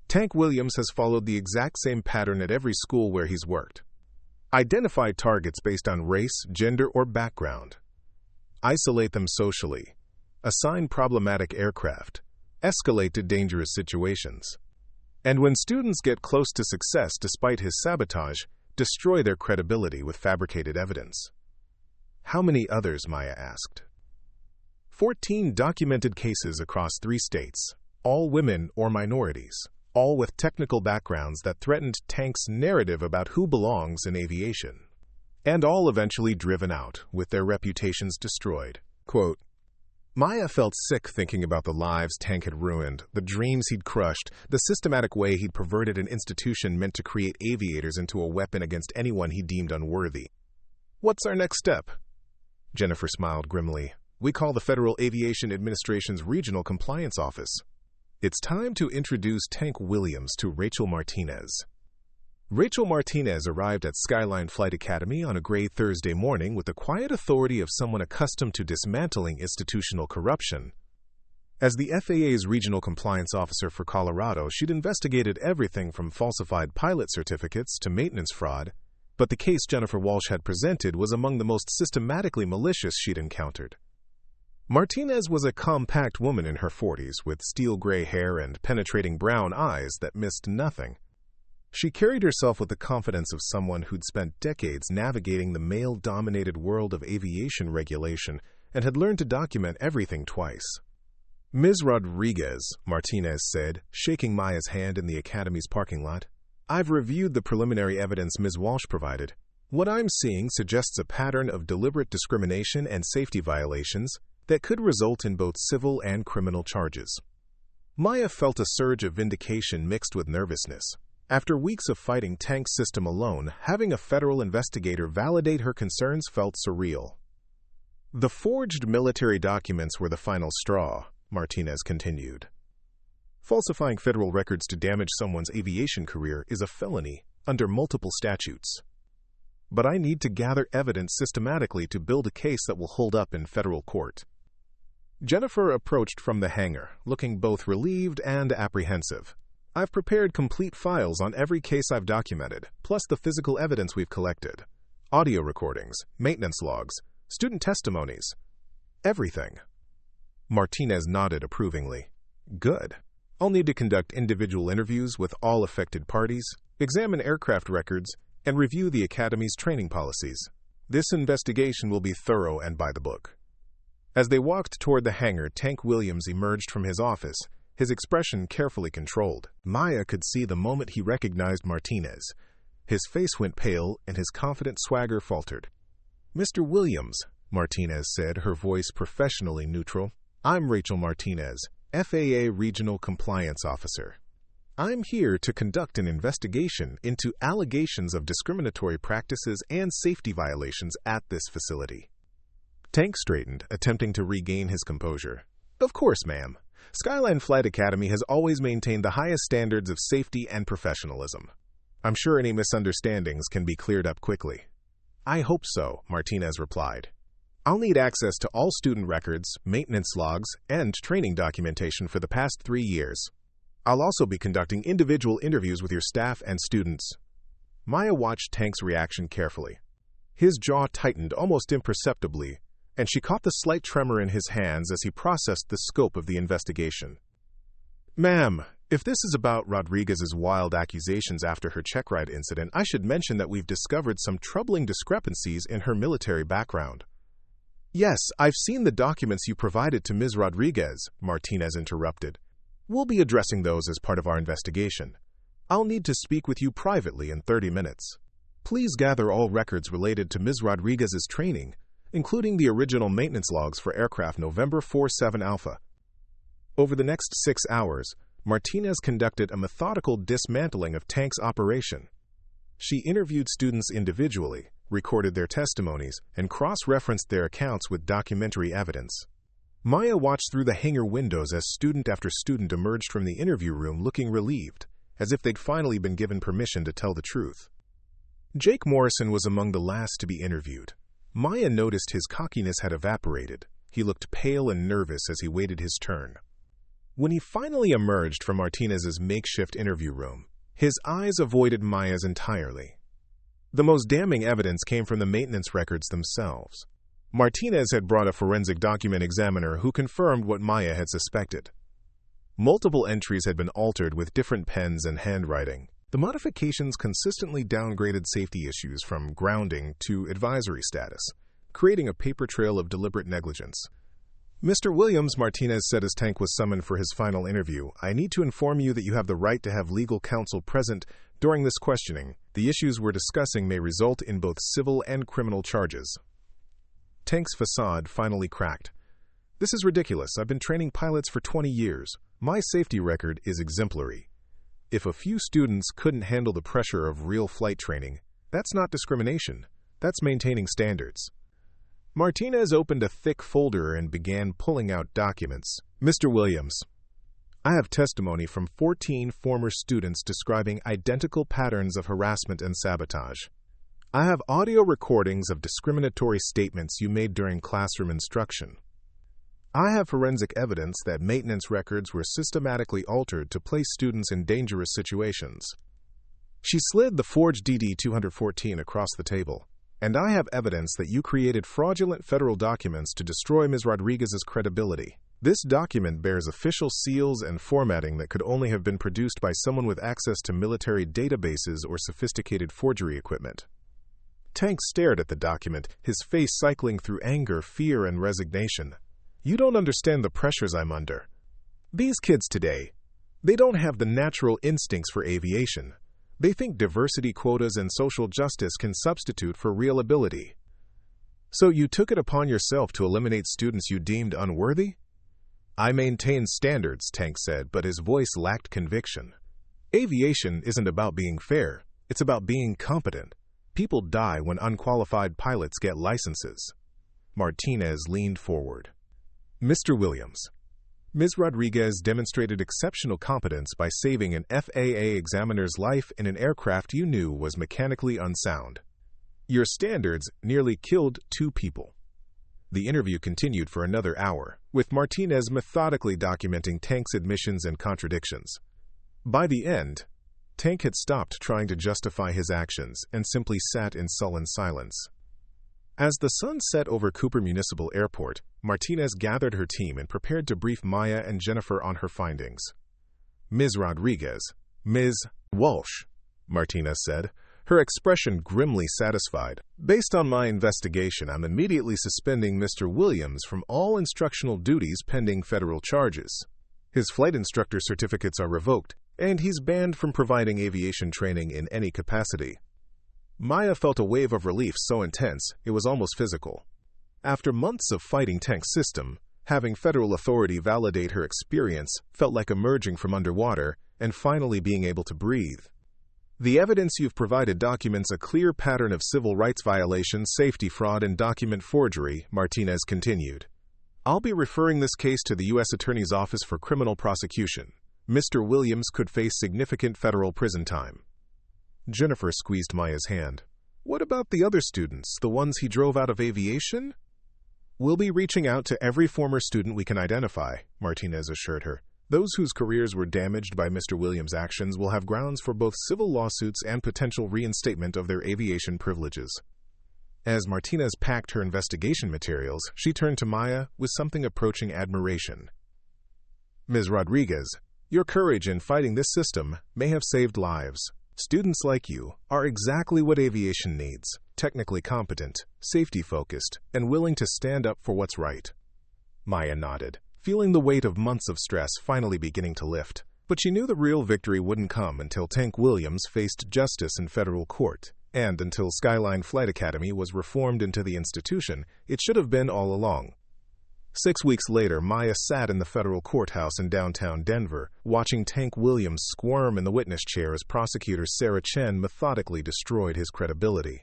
"Tank Williams has followed the exact same pattern at every school where he's worked. Identify targets based on race, gender, or background. Isolate them socially. Assign problematic aircraft. Escalate to dangerous situations. And when students get close to success despite his sabotage, destroy their credibility with fabricated evidence." "How many others?" Maya asked. 14 documented cases across 3 states, all women or minorities, all with technical backgrounds that threatened Tank's narrative about who belongs in aviation. And all eventually driven out, with their reputations destroyed. Quote, Maya felt sick thinking about the lives Tank had ruined, the dreams he'd crushed, the systematic way he'd perverted an institution meant to create aviators into a weapon against anyone he deemed unworthy. "What's our next step?" Jennifer smiled grimly. "We call the Federal Aviation Administration's Regional Compliance Office. It's time to introduce Tank Williams to Rachel Martinez." Rachel Martinez arrived at Skyline Flight Academy on a gray Thursday morning with the quiet authority of someone accustomed to dismantling institutional corruption. As the FAA's Regional Compliance Officer for Colorado, she'd investigated everything from falsified pilot certificates to maintenance fraud, but the case Jennifer Walsh had presented was among the most systematically malicious she'd encountered. Martinez was a compact woman in her 40s with steel gray hair and penetrating brown eyes that missed nothing. She carried herself with the confidence of someone who'd spent decades navigating the male-dominated world of aviation regulation and had learned to document everything twice. "Ms. Rodriguez," Martinez said, shaking Maya's hand in the Academy's parking lot, "I've reviewed the preliminary evidence Ms. Walsh provided. What I'm seeing suggests a pattern of deliberate discrimination and safety violations that could result in both civil and criminal charges." Maya felt a surge of vindication mixed with nervousness. After weeks of fighting Tank's system alone, having a federal investigator validate her concerns felt surreal. "The forged military documents were the final straw," Martinez continued. "Falsifying federal records to damage someone's aviation career is a felony under multiple statutes. But I need to gather evidence systematically to build a case that will hold up in federal court." Jennifer approached from the hangar, looking both relieved and apprehensive. "I've prepared complete files on every case I've documented, plus the physical evidence we've collected. Audio recordings, maintenance logs, student testimonies. Everything." Martinez nodded approvingly. "Good. I'll need to conduct individual interviews with all affected parties, examine aircraft records, and review the Academy's training policies. This investigation will be thorough and by the book." As they walked toward the hangar, Tank Williams emerged from his office, his expression carefully controlled. Maya could see the moment he recognized Martinez. His face went pale and his confident swagger faltered. "Mr. Williams," Martinez said, her voice professionally neutral, "I'm Rachel Martinez, FAA Regional Compliance Officer. I'm here to conduct an investigation into allegations of discriminatory practices and safety violations at this facility." Tank straightened, attempting to regain his composure. "Of course, ma'am. Skyline Flight Academy has always maintained the highest standards of safety and professionalism. I'm sure any misunderstandings can be cleared up quickly." "I hope so," Martinez replied. "I'll need access to all student records, maintenance logs, and training documentation for the past 3 years. I'll also be conducting individual interviews with your staff and students." Maya watched Tank's reaction carefully. His jaw tightened almost imperceptibly, and she caught the slight tremor in his hands as he processed the scope of the investigation. "Ma'am, if this is about Rodriguez's wild accusations after her check ride incident, I should mention that we've discovered some troubling discrepancies in her military background." "Yes, I've seen the documents you provided to Ms. Rodriguez," Martinez interrupted. "We'll be addressing those as part of our investigation. I'll need to speak with you privately in 30 minutes. Please gather all records related to Ms. Rodriguez's training, including the original maintenance logs for aircraft November 47 Alpha." Over the next 6 hours, Martinez conducted a methodical dismantling of Tank's operation. She interviewed students individually, recorded their testimonies, and cross-referenced their accounts with documentary evidence. Maya watched through the hangar windows as student after student emerged from the interview room looking relieved, as if they'd finally been given permission to tell the truth. Jake Morrison was among the last to be interviewed. Maya noticed his cockiness had evaporated. He looked pale and nervous as he waited his turn. When he finally emerged from Martinez's makeshift interview room, his eyes avoided Maya's entirely. The most damning evidence came from the maintenance records themselves. Martinez had brought a forensic document examiner who confirmed what Maya had suspected. Multiple entries had been altered with different pens and handwriting. The modifications consistently downgraded safety issues from grounding to advisory status, creating a paper trail of deliberate negligence. "Mr. Williams," Martinez said as Tank was summoned for his final interview, "I need to inform you that you have the right to have legal counsel present during this questioning. The issues we're discussing may result in both civil and criminal charges." Tank's facade finally cracked. "This is ridiculous. I've been training pilots for 20 years. My safety record is exemplary. If a few students couldn't handle the pressure of real flight training, that's not discrimination. That's maintaining standards." Martinez opened a thick folder and began pulling out documents. "Mr. Williams, I have testimony from 14 former students describing identical patterns of harassment and sabotage. I have audio recordings of discriminatory statements you made during classroom instruction. I have forensic evidence that maintenance records were systematically altered to place students in dangerous situations." She slid the forged DD-214 across the table. And I have evidence that you created fraudulent federal documents to destroy Ms. Rodriguez's credibility. This document bears official seals and formatting that could only have been produced by someone with access to military databases or sophisticated forgery equipment. Tank stared at the document, his face cycling through anger, fear, and resignation. You don't understand the pressures I'm under. These kids today, they don't have the natural instincts for aviation. They think diversity quotas and social justice can substitute for real ability. So you took it upon yourself to eliminate students you deemed unworthy? I maintain standards, Tank said, but his voice lacked conviction. Aviation isn't about being fair. It's about being competent. People die when unqualified pilots get licenses. Martinez leaned forward. Mr. Williams, Ms. Rodriguez demonstrated exceptional competence by saving an FAA examiner's life in an aircraft you knew was mechanically unsound. Your standards nearly killed 2 people. The interview continued for another hour, with Martinez methodically documenting Tank's admissions and contradictions. By the end, Tank had stopped trying to justify his actions and simply sat in sullen silence. As the sun set over Cooper Municipal Airport, Martinez gathered her team and prepared to brief Maya and Jennifer on her findings. Ms. Rodriguez, Ms. Walsh, Martinez said, her expression grimly satisfied. Based on my investigation, I'm immediately suspending Mr. Williams from all instructional duties pending federal charges. His flight instructor certificates are revoked, and he's banned from providing aviation training in any capacity. Maya felt a wave of relief so intense it was almost physical. After months of fighting Tank's system, having federal authority validate her experience felt like emerging from underwater and finally being able to breathe. The evidence you've provided documents a clear pattern of civil rights violations, safety fraud, and document forgery, Martinez continued. I'll be referring this case to the U.S. Attorney's Office for Criminal Prosecution. Mr. Williams could face significant federal prison time. Jennifer squeezed Maya's hand. What about the other students, the ones he drove out of aviation? We'll be reaching out to every former student we can identify, Martinez assured her. Those whose careers were damaged by Mr. Williams' actions will have grounds for both civil lawsuits and potential reinstatement of their aviation privileges. As Martinez packed her investigation materials, she turned to Maya with something approaching admiration. Ms. Rodriguez, your courage in fighting this system may have saved lives. Students like you are exactly what aviation needs, technically competent, safety-focused, and willing to stand up for what's right. Maya nodded, feeling the weight of months of stress finally beginning to lift. But she knew the real victory wouldn't come until Tank Williams faced justice in federal court, and until Skyline Flight Academy was reformed into the institution it should have been all along. 6 weeks later, Maya sat in the federal courthouse in downtown Denver, watching Tank Williams squirm in the witness chair as prosecutor Sarah Chen methodically destroyed his credibility.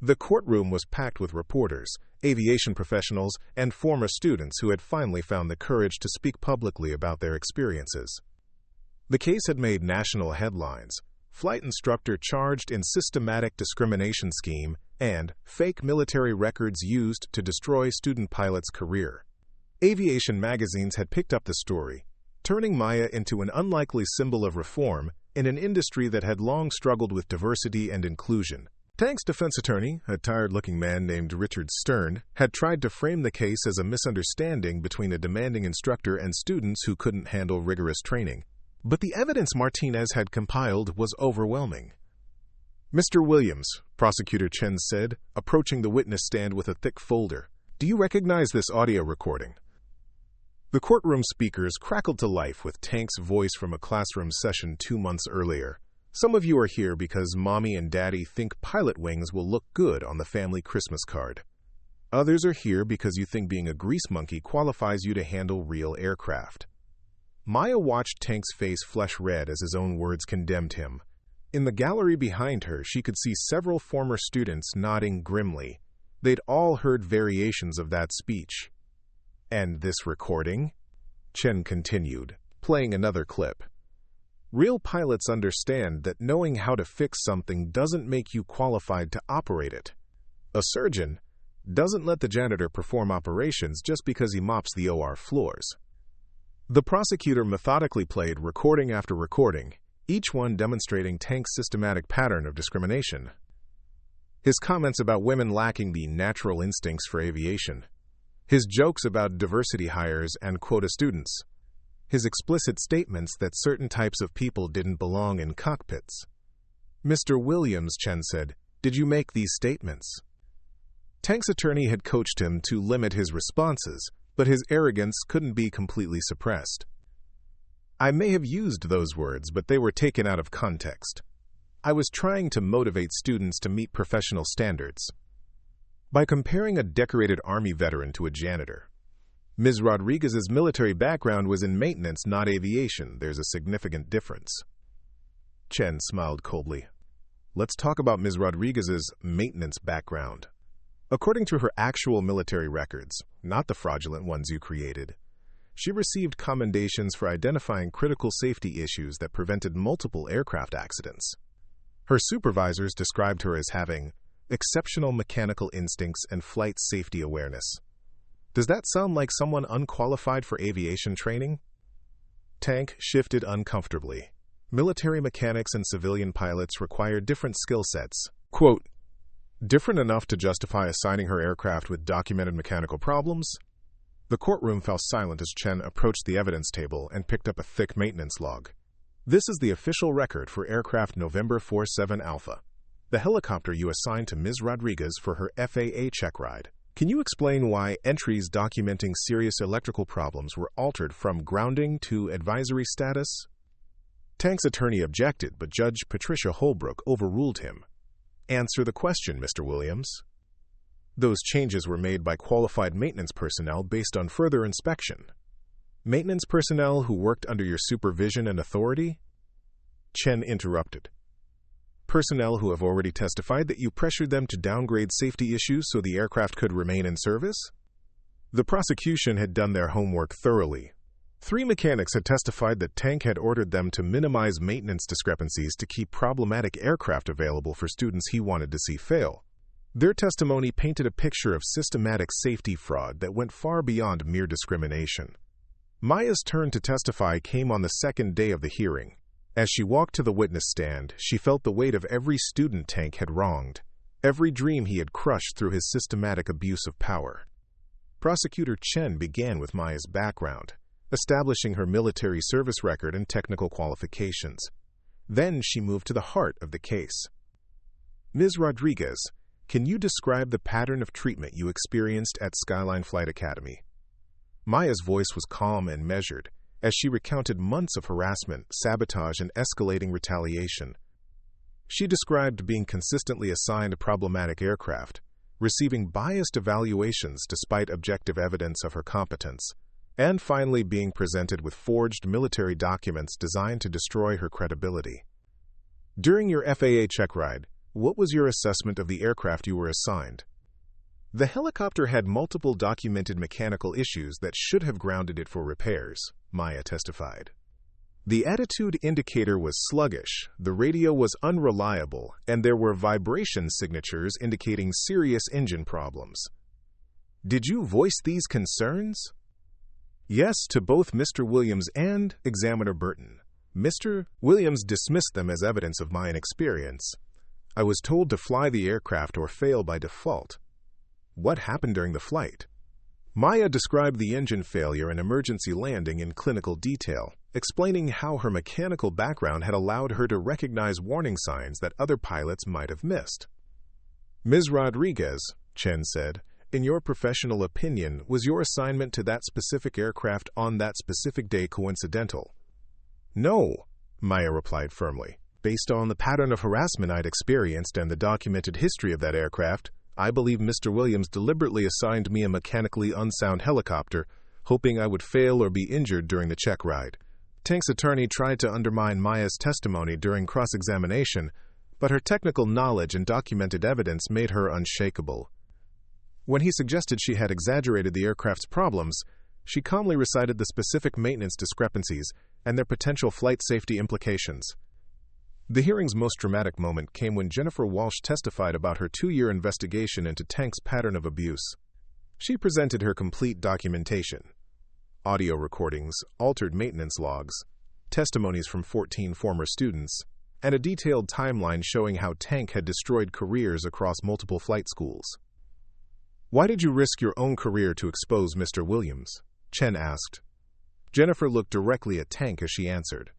The courtroom was packed with reporters, aviation professionals, and former students who had finally found the courage to speak publicly about their experiences. The case had made national headlines: flight instructor charged in systematic discrimination scheme and fake military records used to destroy student pilot's career. Aviation magazines had picked up the story, turning Maya into an unlikely symbol of reform in an industry that had long struggled with diversity and inclusion. Tank's defense attorney, a tired-looking man named Richard Stern, had tried to frame the case as a misunderstanding between a demanding instructor and students who couldn't handle rigorous training. But the evidence Martinez had compiled was overwhelming. Mr. Williams, Prosecutor Chen said, approaching the witness stand with a thick folder, do you recognize this audio recording? The courtroom speakers crackled to life with Tank's voice from a classroom session 2 months earlier. Some of you are here because Mommy and Daddy think pilot wings will look good on the family Christmas card. Others are here because you think being a grease monkey qualifies you to handle real aircraft. Maya watched Tank's face flush red as his own words condemned him. In the gallery behind her, she could see several former students nodding grimly. They'd all heard variations of that speech. And this recording? Chen continued, playing another clip. Real pilots understand that knowing how to fix something doesn't make you qualified to operate it. A surgeon doesn't let the janitor perform operations just because he mops the OR floors. The prosecutor methodically played recording after recording, each one demonstrating Tank's systematic pattern of discrimination. His comments about women lacking the natural instincts for aviation. His jokes about diversity hires and quota students. His explicit statements that certain types of people didn't belong in cockpits. "Mr. Williams," Chen said, "did you make these statements?" Tank's attorney had coached him to limit his responses, but his arrogance couldn't be completely suppressed. "I may have used those words, but they were taken out of context. I was trying to motivate students to meet professional standards by comparing a decorated Army veteran to a janitor. Ms. Rodriguez's military background was in maintenance, not aviation. There's a significant difference." Chen smiled coldly. "Let's talk about Ms. Rodriguez's maintenance background. According to her actual military records, not the fraudulent ones you created, she received commendations for identifying critical safety issues that prevented multiple aircraft accidents. Her supervisors described her as having exceptional mechanical instincts and flight safety awareness. Does that sound like someone unqualified for aviation training?" Tank shifted uncomfortably. Military mechanics and civilian pilots require different skill sets. Quote, "Different enough to justify assigning her aircraft with documented mechanical problems?" The courtroom fell silent as Chen approached the evidence table and picked up a thick maintenance log. "This is the official record for aircraft November 47 Alpha, the helicopter you assigned to Ms. Rodriguez for her FAA check ride. Can you explain why entries documenting serious electrical problems were altered from grounding to advisory status?" Tank's attorney objected, but Judge Patricia Holbrook overruled him. "Answer the question, Mr. Williams. Those changes were made by qualified maintenance personnel based on further inspection." "Maintenance personnel who worked under your supervision and authority?" Chen interrupted. "Personnel who have already testified that you pressured them to downgrade safety issues so the aircraft could remain in service?" The prosecution had done their homework thoroughly. 3 mechanics had testified that Tank had ordered them to minimize maintenance discrepancies to keep problematic aircraft available for students he wanted to see fail. Their testimony painted a picture of systematic safety fraud that went far beyond mere discrimination. Maya's turn to testify came on the second day of the hearing. As she walked to the witness stand, she felt the weight of every student Tank had wronged, every dream he had crushed through his systematic abuse of power. Prosecutor Chen began with Maya's background, establishing her military service record and technical qualifications. Then she moved to the heart of the case. "Ms. Rodriguez, can you describe the pattern of treatment you experienced at Skyline Flight Academy?" Maya's voice was calm and measured, as she recounted months of harassment, sabotage, and escalating retaliation. She described being consistently assigned problematic aircraft, receiving biased evaluations despite objective evidence of her competence, and finally being presented with forged military documents designed to destroy her credibility. "During your FAA check ride, what was your assessment of the aircraft you were assigned?" "The helicopter had multiple documented mechanical issues that should have grounded it for repairs," Maya testified. "The attitude indicator was sluggish, the radio was unreliable, and there were vibration signatures indicating serious engine problems." "Did you voice these concerns?" "Yes, to both Mr. Williams and Examiner Burton. Mr. Williams dismissed them as evidence of my inexperience. I was told to fly the aircraft or fail by default." "What happened during the flight?" Maya described the engine failure and emergency landing in clinical detail, explaining how her mechanical background had allowed her to recognize warning signs that other pilots might have missed. "Ms. Rodriguez," Chen said, "in your professional opinion, was your assignment to that specific aircraft on that specific day coincidental?" "No," Maya replied firmly. "Based on the pattern of harassment I'd experienced and the documented history of that aircraft, I believe Mr. Williams deliberately assigned me a mechanically unsound helicopter, hoping I would fail or be injured during the check ride." Tank's attorney tried to undermine Maya's testimony during cross-examination, but her technical knowledge and documented evidence made her unshakable. When he suggested she had exaggerated the aircraft's problems, she calmly recited the specific maintenance discrepancies and their potential flight safety implications. The hearing's most dramatic moment came when Jennifer Walsh testified about her 2-year investigation into Tank's pattern of abuse. She presented her complete documentation: audio recordings, altered maintenance logs, testimonies from 14 former students, and a detailed timeline showing how Tank had destroyed careers across multiple flight schools. "Why did you risk your own career to expose Mr. Williams?" Chen asked. Jennifer looked directly at Tank as she answered.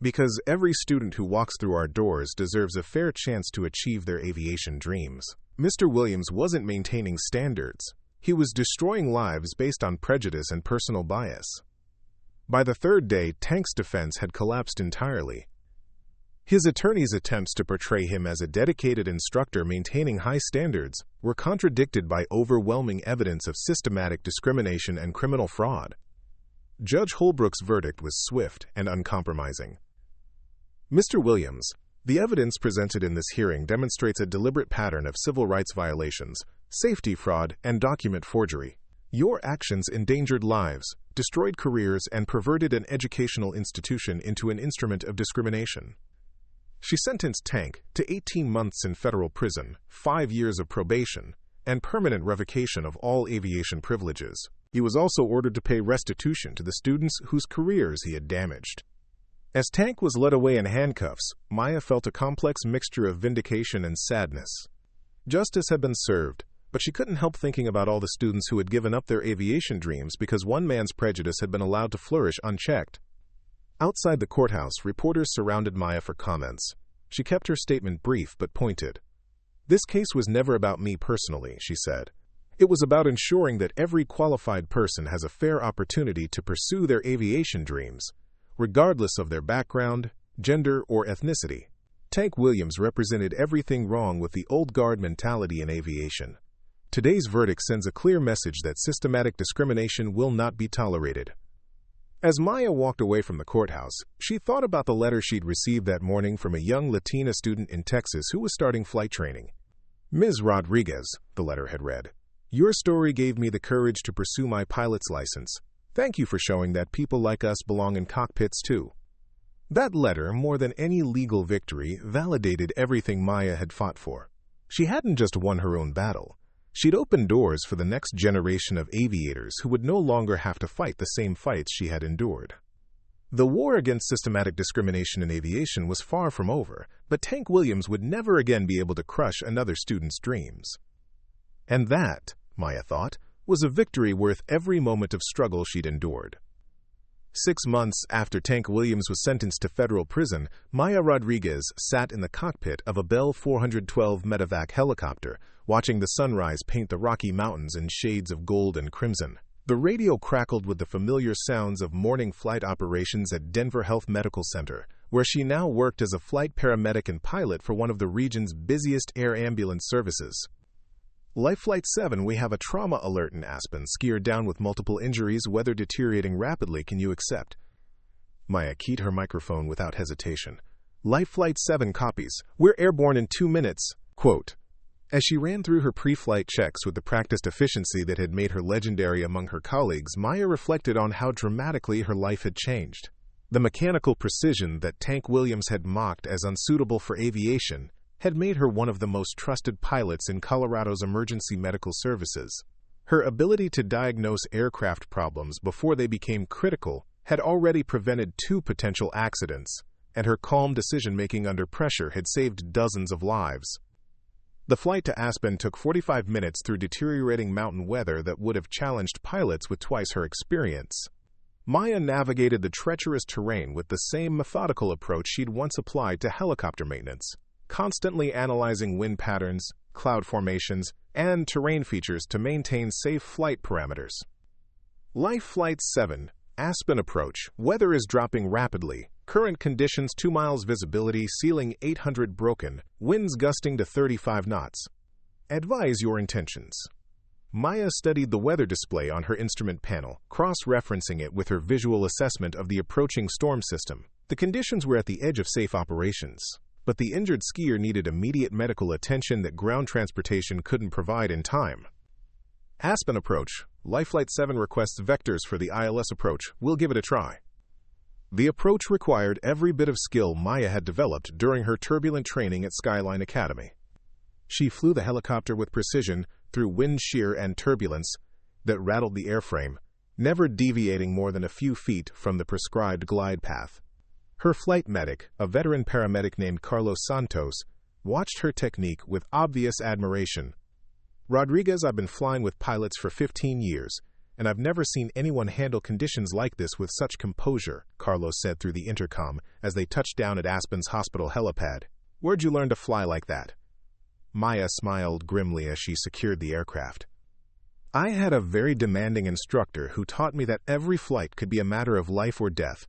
"Because every student who walks through our doors deserves a fair chance to achieve their aviation dreams. Mr. Williams wasn't maintaining standards. He was destroying lives based on prejudice and personal bias." By the third day, Tank's defense had collapsed entirely. His attorney's attempts to portray him as a dedicated instructor maintaining high standards were contradicted by overwhelming evidence of systematic discrimination and criminal fraud. Judge Holbrook's verdict was swift and uncompromising. "Mr. Williams, the evidence presented in this hearing demonstrates a deliberate pattern of civil rights violations, safety fraud, and document forgery. Your actions endangered lives, destroyed careers, and perverted an educational institution into an instrument of discrimination." She sentenced Tank to 18 months in federal prison, 5 years of probation, and permanent revocation of all aviation privileges. He was also ordered to pay restitution to the students whose careers he had damaged. As Tank was led away in handcuffs, Maya felt a complex mixture of vindication and sadness. Justice had been served, but she couldn't help thinking about all the students who had given up their aviation dreams because one man's prejudice had been allowed to flourish unchecked. Outside the courthouse, reporters surrounded Maya for comments. She kept her statement brief but pointed. "This case was never about me personally," she said. "It was about ensuring that every qualified person has a fair opportunity to pursue their aviation dreams, regardless of their background, gender, or ethnicity." Tank Williams represented everything wrong with the old guard mentality in aviation. Today's verdict sends a clear message that systematic discrimination will not be tolerated. As Maya walked away from the courthouse, she thought about the letter she'd received that morning from a young Latina student in Texas who was starting flight training. "Ms. Rodriguez," the letter had read, "your story gave me the courage to pursue my pilot's license. Thank you for showing that people like us belong in cockpits too." That letter, more than any legal victory, validated everything Maya had fought for. She hadn't just won her own battle. She'd opened doors for the next generation of aviators who would no longer have to fight the same fights she had endured. The war against systematic discrimination in aviation was far from over, but Tank Williams would never again be able to crush another student's dreams. And that, Maya thought, was a victory worth every moment of struggle she'd endured. 6 months after Tank Williams was sentenced to federal prison, Maya Rodriguez sat in the cockpit of a Bell 412 medevac helicopter, watching the sunrise paint the Rocky Mountains in shades of gold and crimson. The radio crackled with the familiar sounds of morning flight operations at Denver Health Medical Center, where she now worked as a flight paramedic and pilot for one of the region's busiest air ambulance services. "Life Flight 7, we have a trauma alert in Aspen, skier down with multiple injuries, weather deteriorating rapidly, can you accept?" Maya keyed her microphone without hesitation. "Life Flight 7 copies. We're airborne in 2 minutes." Quote. As she ran through her pre-flight checks with the practiced efficiency that had made her legendary among her colleagues, Maya reflected on how dramatically her life had changed. The mechanical precision that Tank Williams had mocked as unsuitable for aviation had made her one of the most trusted pilots in Colorado's emergency medical services. Her ability to diagnose aircraft problems before they became critical had already prevented 2 potential accidents, and her calm decision-making under pressure had saved dozens of lives. The flight to Aspen took 45 minutes through deteriorating mountain weather that would have challenged pilots with twice her experience. Maya navigated the treacherous terrain with the same methodical approach she'd once applied to helicopter maintenance, constantly analyzing wind patterns, cloud formations, and terrain features to maintain safe flight parameters. Life Flight 7, Aspen approach, weather is dropping rapidly, current conditions 2 miles visibility, ceiling 800 broken, winds gusting to 35 knots. Advise your intentions. Maya studied the weather display on her instrument panel, cross-referencing it with her visual assessment of the approaching storm system. The conditions were at the edge of safe operations, but the injured skier needed immediate medical attention that ground transportation couldn't provide in time. Aspen approach. Life Flight 7 requests vectors for the ILS approach. We'll give it a try. The approach required every bit of skill Maya had developed during her turbulent training at Skyline Academy. She flew the helicopter with precision through wind shear and turbulence that rattled the airframe, never deviating more than a few feet from the prescribed glide path. Her flight medic, a veteran paramedic named Carlos Santos, watched her technique with obvious admiration. "Rodriguez, I've been flying with pilots for 15 years, and I've never seen anyone handle conditions like this with such composure," Carlos said through the intercom as they touched down at Aspen's hospital helipad. "Where'd you learn to fly like that?" Maya smiled grimly as she secured the aircraft. "I had a very demanding instructor who taught me that every flight could be a matter of life or death.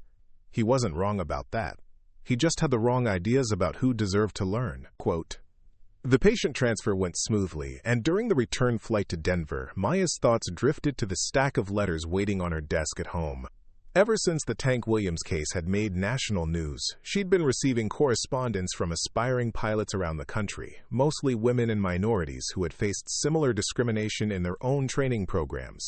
He wasn't wrong about that. He just had the wrong ideas about who deserved to learn." Quote. The patient transfer went smoothly, and during the return flight to Denver, Maya's thoughts drifted to the stack of letters waiting on her desk at home. Ever since the Tank Williams case had made national news, she'd been receiving correspondence from aspiring pilots around the country, mostly women and minorities who had faced similar discrimination in their own training programs.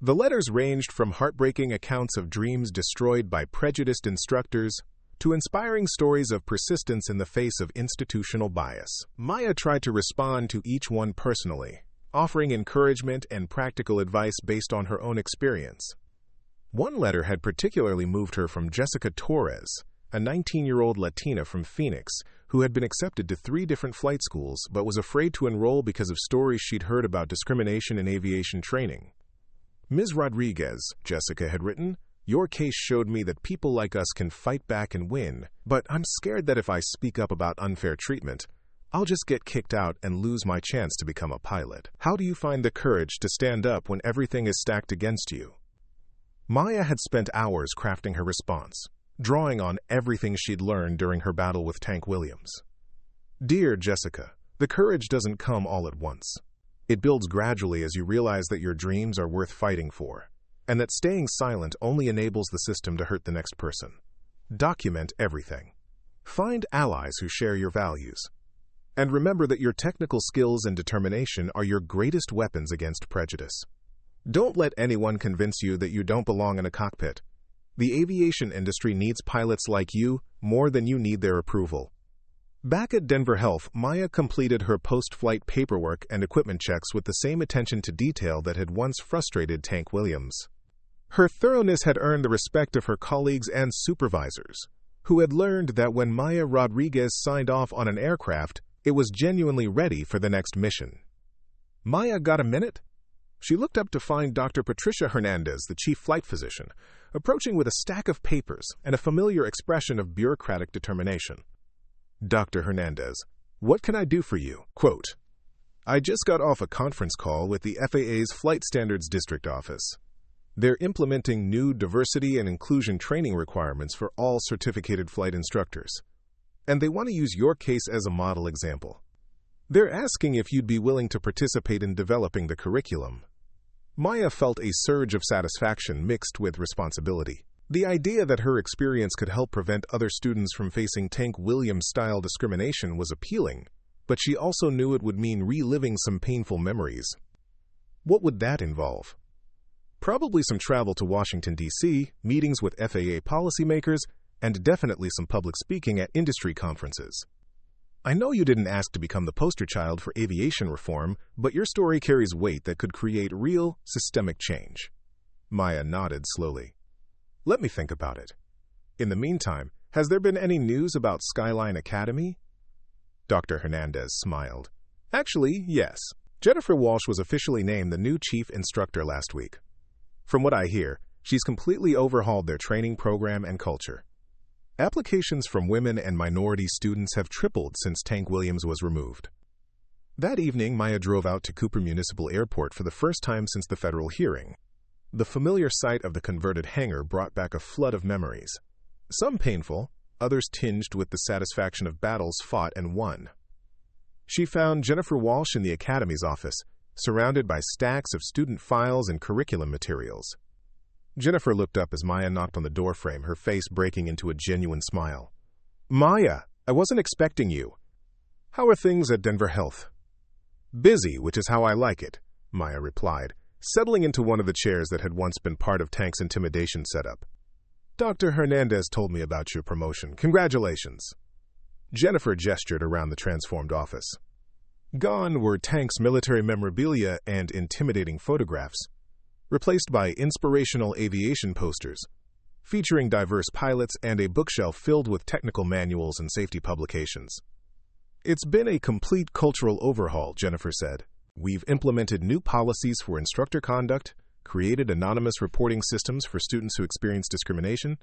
The letters ranged from heartbreaking accounts of dreams destroyed by prejudiced instructors to inspiring stories of persistence in the face of institutional bias. Maya tried to respond to each one personally, offering encouragement and practical advice based on her own experience. One letter had particularly moved her from Jessica Torres, a 19-year-old Latina from Phoenix who had been accepted to 3 different flight schools but was afraid to enroll because of stories she'd heard about discrimination in aviation training. "Ms. Rodriguez," Jessica had written, "your case showed me that people like us can fight back and win, but I'm scared that if I speak up about unfair treatment, I'll just get kicked out and lose my chance to become a pilot. How do you find the courage to stand up when everything is stacked against you?" Maya had spent hours crafting her response, drawing on everything she'd learned during her battle with Tank Williams. "Dear Jessica, the courage doesn't come all at once. It builds gradually as you realize that your dreams are worth fighting for, and that staying silent only enables the system to hurt the next person. Document everything. Find allies who share your values. And remember that your technical skills and determination are your greatest weapons against prejudice. Don't let anyone convince you that you don't belong in a cockpit. The aviation industry needs pilots like you more than you need their approval." Back at Denver Health, Maya completed her post-flight paperwork and equipment checks with the same attention to detail that had once frustrated Tank Williams. Her thoroughness had earned the respect of her colleagues and supervisors, who had learned that when Maya Rodriguez signed off on an aircraft, it was genuinely ready for the next mission. "Maya, got a minute?" She looked up to find Dr. Patricia Hernandez, the chief flight physician, approaching with a stack of papers and a familiar expression of bureaucratic determination. "Dr. Hernandez, what can I do for you?" Quote, "I just got off a conference call with the FAA's Flight Standards District Office. They're implementing new diversity and inclusion training requirements for all certificated flight instructors, and they want to use your case as a model example. They're asking if you'd be willing to participate in developing the curriculum." Maya felt a surge of satisfaction mixed with responsibility. The idea that her experience could help prevent other students from facing Tank Williams-style discrimination was appealing, but she also knew it would mean reliving some painful memories. What would that involve? Probably some travel to Washington, D.C., meetings with FAA policymakers, and definitely some public speaking at industry conferences. "I know you didn't ask to become the poster child for aviation reform, but your story carries weight that could create real, systemic change." Maya nodded slowly. "Let me think about it. In the meantime, has there been any news about Skyline Academy?" Dr. Hernandez smiled. "Actually, yes. Jennifer Walsh was officially named the new chief instructor last week. From what I hear, she's completely overhauled their training program and culture. Applications from women and minority students have tripled since Tank Williams was removed." That evening, Maya drove out to Cooper Municipal Airport for the first time since the federal hearing. The familiar sight of the converted hangar brought back a flood of memories. Some painful, others tinged with the satisfaction of battles fought and won. She found Jennifer Walsh in the Academy's office, surrounded by stacks of student files and curriculum materials. Jennifer looked up as Maya knocked on the doorframe, her face breaking into a genuine smile. "Maya, I wasn't expecting you. How are things at Denver Health?" "Busy, which is how I like it," Maya replied, settling into one of the chairs that had once been part of Tank's intimidation setup. "Dr. Hernandez told me about your promotion. Congratulations." Jennifer gestured around the transformed office. Gone were Tank's military memorabilia and intimidating photographs, replaced by inspirational aviation posters, featuring diverse pilots and a bookshelf filled with technical manuals and safety publications. "It's been a complete cultural overhaul," Jennifer said. "We've implemented new policies for instructor conduct, created anonymous reporting systems for students who experience discrimination,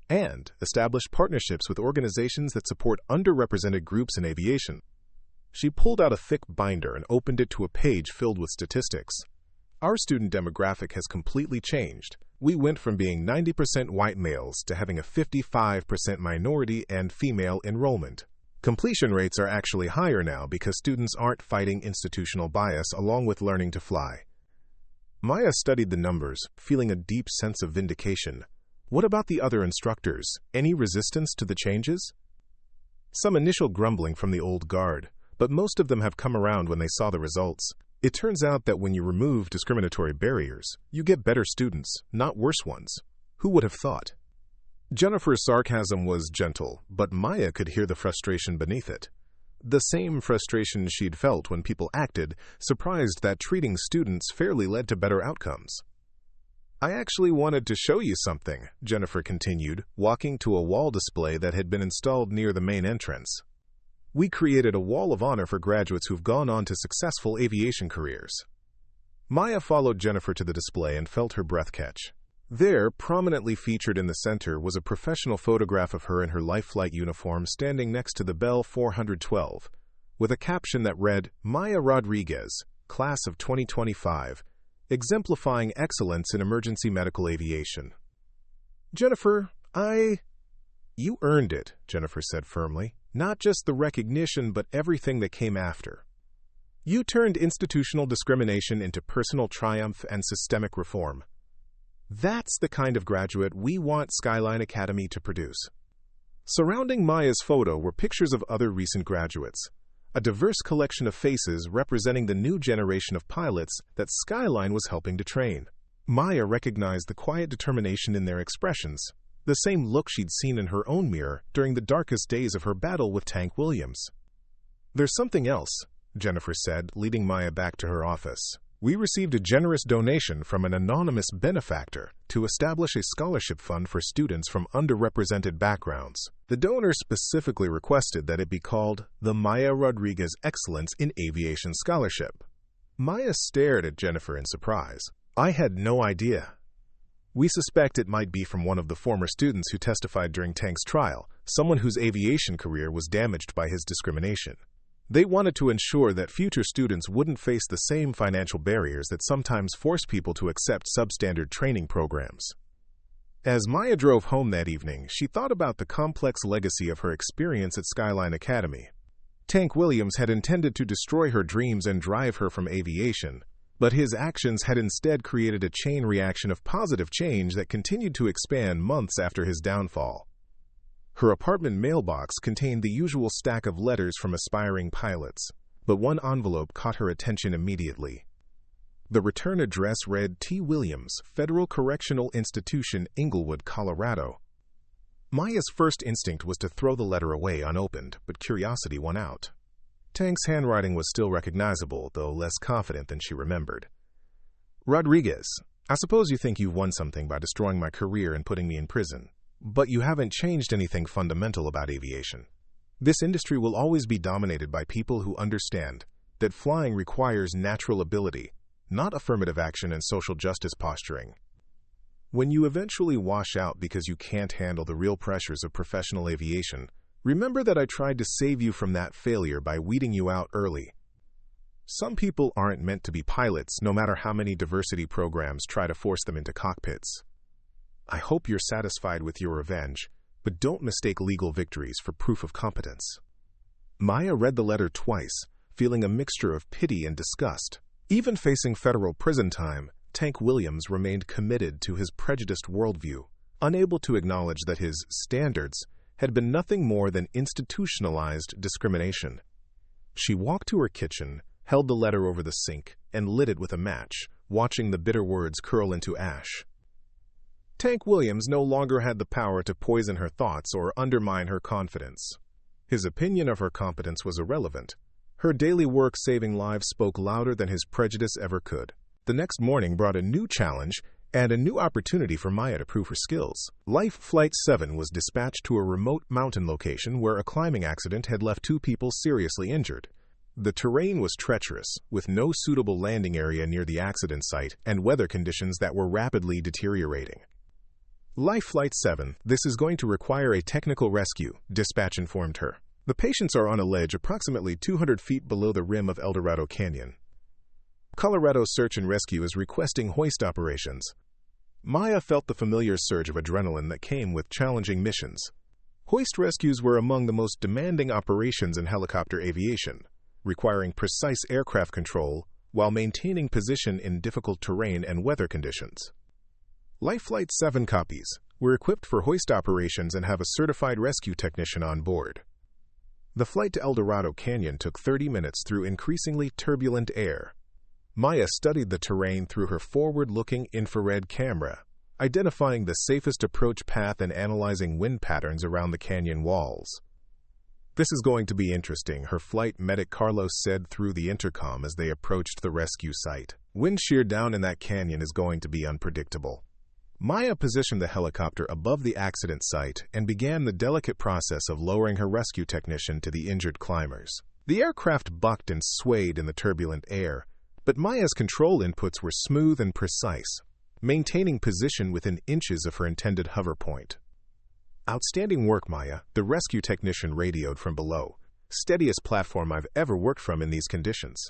and established partnerships with organizations that support underrepresented groups in aviation." She pulled out a thick binder and opened it to a page filled with statistics. "Our student demographic has completely changed. We went from being 90% white males to having a 55% minority and female enrollment. Completion rates are actually higher now because students aren't fighting institutional bias along with learning to fly." Maya studied the numbers, feeling a deep sense of vindication. What about the other instructors? Any resistance to the changes? Some initial grumbling from the old guard, but most of them have come around when they saw the results. It turns out that when you remove discriminatory barriers, you get better students, not worse ones. Who would have thought? Jennifer's sarcasm was gentle, but Maya could hear the frustration beneath it. The same frustration she'd felt when people acted, surprised that treating students fairly led to better outcomes. "I actually wanted to show you something," Jennifer continued, walking to a wall display that had been installed near the main entrance. "We created a wall of honor for graduates who've gone on to successful aviation careers." Maya followed Jennifer to the display and felt her breath catch. There, prominently featured in the center, was a professional photograph of her in her life flight uniform standing next to the Bell 412, with a caption that read, "Maya Rodriguez, Class of 2025, exemplifying excellence in emergency medical aviation." "Jennifer, You earned it," Jennifer said firmly. "Not just the recognition, but everything that came after. You turned institutional discrimination into personal triumph and systemic reform. That's the kind of graduate we want Skyline Academy to produce." Surrounding Maya's photo were pictures of other recent graduates, a diverse collection of faces representing the new generation of pilots that Skyline was helping to train. Maya recognized the quiet determination in their expressions, the same look she'd seen in her own mirror during the darkest days of her battle with Tank Williams. "There's something else," Jennifer said, leading Maya back to her office. "We received a generous donation from an anonymous benefactor to establish a scholarship fund for students from underrepresented backgrounds. The donor specifically requested that it be called the Maya Rodriguez Excellence in Aviation Scholarship." Maya stared at Jennifer in surprise. "I had no idea." "We suspect it might be from one of the former students who testified during Tank's trial, someone whose aviation career was damaged by his discrimination. They wanted to ensure that future students wouldn't face the same financial barriers that sometimes force people to accept substandard training programs." As Maya drove home that evening, she thought about the complex legacy of her experience at Skyline Academy. Tank Williams had intended to destroy her dreams and drive her from aviation, but his actions had instead created a chain reaction of positive change that continued to expand months after his downfall. Her apartment mailbox contained the usual stack of letters from aspiring pilots, but one envelope caught her attention immediately. The return address read T. Williams, Federal Correctional Institution, Inglewood, Colorado. Maya's first instinct was to throw the letter away unopened, but curiosity won out. Tank's handwriting was still recognizable, though less confident than she remembered. "Rodriguez, I suppose you think you've won something by destroying my career and putting me in prison, but you haven't changed anything fundamental about aviation. This industry will always be dominated by people who understand that flying requires natural ability, not affirmative action and social justice posturing. When you eventually wash out because you can't handle the real pressures of professional aviation, remember that I tried to save you from that failure by weeding you out early. Some people aren't meant to be pilots, no matter how many diversity programs try to force them into cockpits. I hope you're satisfied with your revenge, but don't mistake legal victories for proof of competence." Maya read the letter twice, feeling a mixture of pity and disgust. Even facing federal prison time, Tank Williams remained committed to his prejudiced worldview, unable to acknowledge that his standards had been nothing more than institutionalized discrimination. She walked to her kitchen, held the letter over the sink, and lit it with a match, watching the bitter words curl into ash. Tank Williams no longer had the power to poison her thoughts or undermine her confidence. His opinion of her competence was irrelevant. Her daily work saving lives spoke louder than his prejudice ever could. The next morning brought a new challenge and a new opportunity for Maya to prove her skills. Life Flight 7 was dispatched to a remote mountain location where a climbing accident had left 2 people seriously injured. The terrain was treacherous, with no suitable landing area near the accident site and weather conditions that were rapidly deteriorating. Life Flight 7, this is going to require a technical rescue, dispatch informed her. The patients are on a ledge approximately 200 feet below the rim of El Dorado Canyon. Colorado Search and Rescue is requesting hoist operations. Maya felt the familiar surge of adrenaline that came with challenging missions. Hoist rescues were among the most demanding operations in helicopter aviation, requiring precise aircraft control while maintaining position in difficult terrain and weather conditions. Life Flight 7 copies were equipped for hoist operations and have a certified rescue technician on board. The flight to El Dorado Canyon took 30 minutes through increasingly turbulent air. Maya studied the terrain through her forward-looking infrared camera, identifying the safest approach path and analyzing wind patterns around the canyon walls. "This is going to be interesting," her flight medic Carlos said through the intercom as they approached the rescue site. "Wind shear down in that canyon is going to be unpredictable." Maya positioned the helicopter above the accident site and began the delicate process of lowering her rescue technician to the injured climbers. The aircraft bucked and swayed in the turbulent air, but Maya's control inputs were smooth and precise, maintaining position within inches of her intended hover point. "Outstanding work, Maya," the rescue technician radioed from below. "Steadiest platform I've ever worked from in these conditions."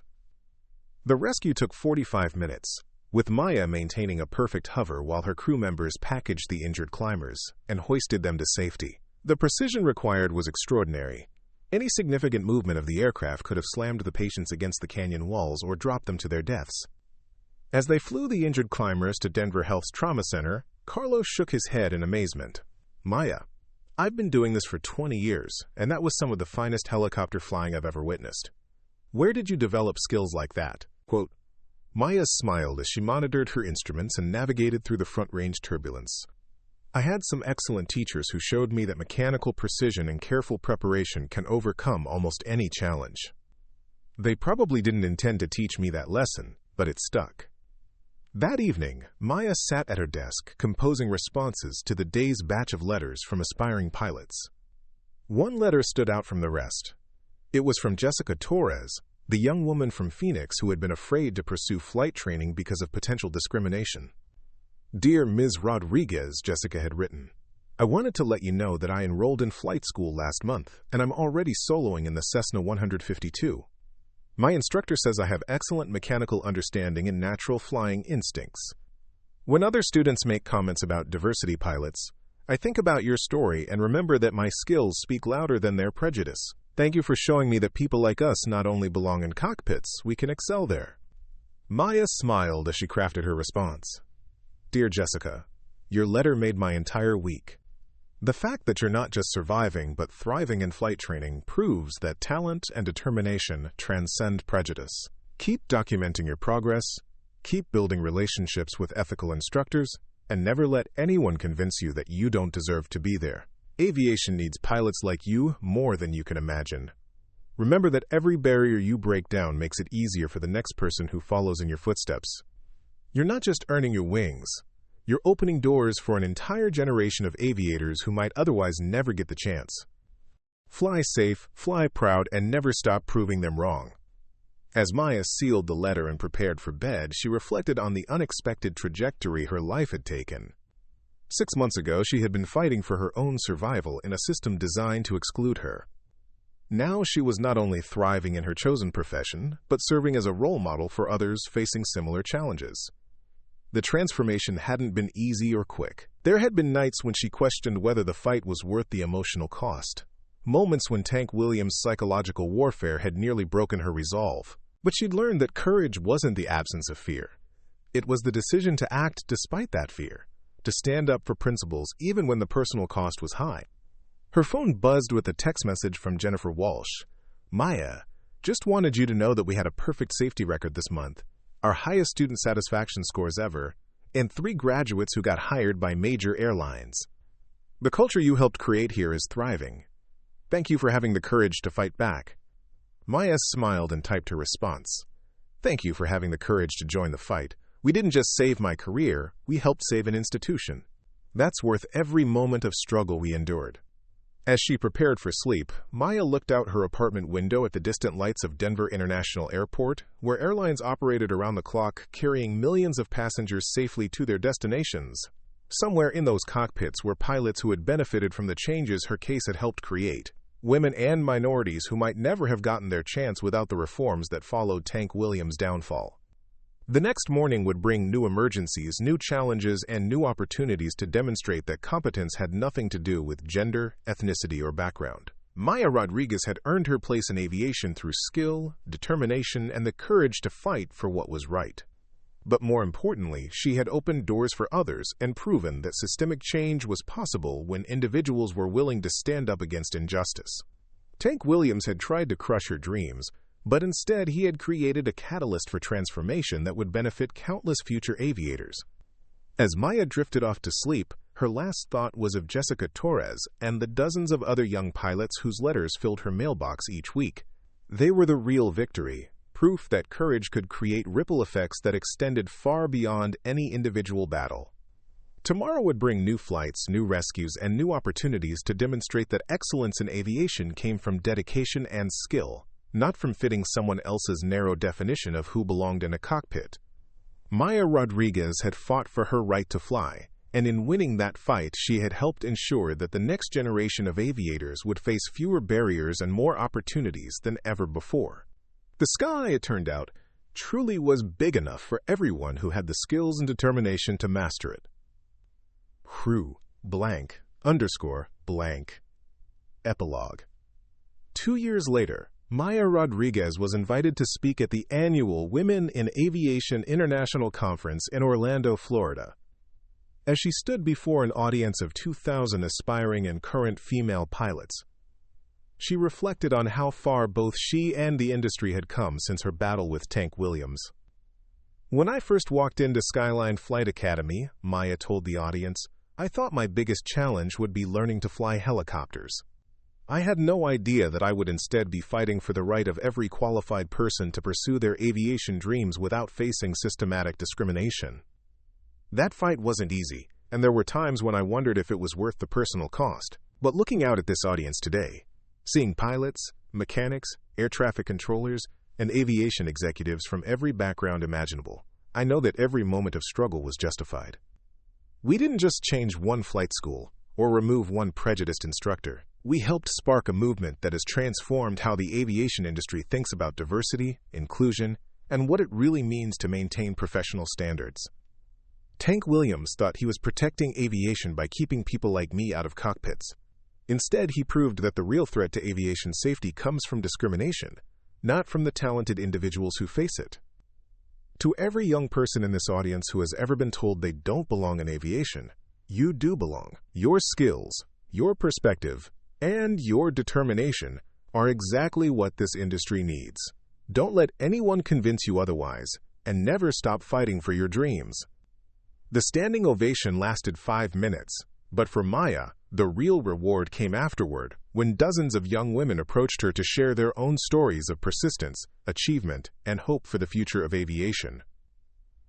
The rescue took 45 minutes, with Maya maintaining a perfect hover while her crew members packaged the injured climbers and hoisted them to safety. The precision required was extraordinary. Any significant movement of the aircraft could have slammed the patients against the canyon walls or dropped them to their deaths. As they flew the injured climbers to Denver Health's trauma center, Carlos shook his head in amazement. "Maya, I've been doing this for 20 years, and that was some of the finest helicopter flying I've ever witnessed. Where did you develop skills like that?" Quote, Maya smiled as she monitored her instruments and navigated through the front-range turbulence. "I had some excellent teachers who showed me that mechanical precision and careful preparation can overcome almost any challenge. They probably didn't intend to teach me that lesson, but it stuck." That evening, Maya sat at her desk, composing responses to the day's batch of letters from aspiring pilots. One letter stood out from the rest. It was from Jessica Torres, the young woman from Phoenix who had been afraid to pursue flight training because of potential discrimination. "Dear Ms. Rodriguez," Jessica had written, "I wanted to let you know that I enrolled in flight school last month, and I'm already soloing in the Cessna 152. My instructor says I have excellent mechanical understanding and natural flying instincts. When other students make comments about diversity pilots, I think about your story and remember that my skills speak louder than their prejudice. Thank you for showing me that people like us not only belong in cockpits, we can excel there." Maya smiled as she crafted her response. "Dear Jessica, your letter made my entire week. The fact that you're not just surviving but thriving in flight training proves that talent and determination transcend prejudice. Keep documenting your progress, keep building relationships with ethical instructors, and never let anyone convince you that you don't deserve to be there. Aviation needs pilots like you more than you can imagine. Remember that every barrier you break down makes it easier for the next person who follows in your footsteps. You're not just earning your wings, you're opening doors for an entire generation of aviators who might otherwise never get the chance. Fly safe, fly proud, and never stop proving them wrong." As Maya sealed the letter and prepared for bed, she reflected on the unexpected trajectory her life had taken. 6 months ago, she had been fighting for her own survival in a system designed to exclude her. Now she was not only thriving in her chosen profession, but serving as a role model for others facing similar challenges. The transformation hadn't been easy or quick. There had been nights when she questioned whether the fight was worth the emotional cost. Moments when Tank Williams' psychological warfare had nearly broken her resolve. But she'd learned that courage wasn't the absence of fear. It was the decision to act despite that fear, to stand up for principles even when the personal cost was high. Her phone buzzed with a text message from Jennifer Walsh. "Maya, just wanted you to know that we had a perfect safety record this month, our highest student satisfaction scores ever, and 3 graduates who got hired by major airlines. The culture you helped create here is thriving. Thank you for having the courage to fight back." Maya smiled and typed her response. "Thank you for having the courage to join the fight. We didn't just save my career, we helped save an institution. That's worth every moment of struggle we endured." As she prepared for sleep, Maya looked out her apartment window at the distant lights of Denver International Airport, where airlines operated around the clock, carrying millions of passengers safely to their destinations. Somewhere in those cockpits were pilots who had benefited from the changes her case had helped create, women and minorities who might never have gotten their chance without the reforms that followed Tank Williams' downfall. The next morning would bring new emergencies, new challenges, and new opportunities to demonstrate that competence had nothing to do with gender, ethnicity, or background. Maya Rodriguez had earned her place in aviation through skill, determination, and the courage to fight for what was right. But more importantly, she had opened doors for others and proven that systemic change was possible when individuals were willing to stand up against injustice. Tank Williams had tried to crush her dreams, but instead he had created a catalyst for transformation that would benefit countless future aviators. As Maya drifted off to sleep, her last thought was of Jessica Torres and the dozens of other young pilots whose letters filled her mailbox each week. They were the real victory, proof that courage could create ripple effects that extended far beyond any individual battle. Tomorrow would bring new flights, new rescues, and new opportunities to demonstrate that excellence in aviation came from dedication and skill, not from fitting someone else's narrow definition of who belonged in a cockpit. Maya Rodriguez had fought for her right to fly, and in winning that fight, she had helped ensure that the next generation of aviators would face fewer barriers and more opportunities than ever before. The sky, it turned out, truly was big enough for everyone who had the skills and determination to master it. _blank. Epilogue. 2 years later, Maya Rodriguez was invited to speak at the annual Women in Aviation International Conference in Orlando, Florida. As she stood before an audience of 2,000 aspiring and current female pilots, she reflected on how far both she and the industry had come since her battle with Tank Williams. "When I first walked into Skyline Flight Academy," Maya told the audience, "I thought my biggest challenge would be learning to fly helicopters. I had no idea that I would instead be fighting for the right of every qualified person to pursue their aviation dreams without facing systematic discrimination. That fight wasn't easy, and there were times when I wondered if it was worth the personal cost. But looking out at this audience today, seeing pilots, mechanics, air traffic controllers, and aviation executives from every background imaginable, I know that every moment of struggle was justified. We didn't just change one flight school or remove one prejudiced instructor. We helped spark a movement that has transformed how the aviation industry thinks about diversity, inclusion, and what it really means to maintain professional standards." Tank Williams thought he was protecting aviation by keeping people like me out of cockpits. Instead, he proved that the real threat to aviation safety comes from discrimination, not from the talented individuals who face it. To every young person in this audience who has ever been told they don't belong in aviation, you do belong. Your skills, your perspective, and your determination are exactly what this industry needs. Don't let anyone convince you otherwise, and never stop fighting for your dreams. The standing ovation lasted 5 minutes, but for Maya, the real reward came afterward, when dozens of young women approached her to share their own stories of persistence, achievement, and hope for the future of aviation.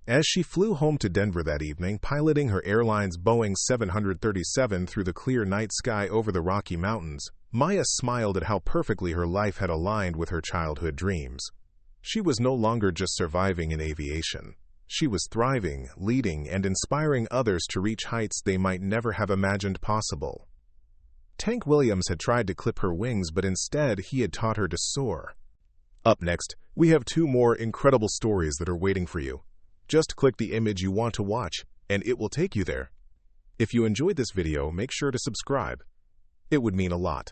As she flew home to Denver that evening, piloting her airline's Boeing 737 through the clear night sky over the Rocky Mountains, Maya smiled at how perfectly her life had aligned with her childhood dreams. She was no longer just surviving in aviation. She was thriving, leading, and inspiring others to reach heights they might never have imagined possible. Tank Williams had tried to clip her wings, but instead he had taught her to soar. Up next, we have 2 more incredible stories that are waiting for you. Just click the image you want to watch, and it will take you there. If you enjoyed this video, make sure to subscribe. It would mean a lot.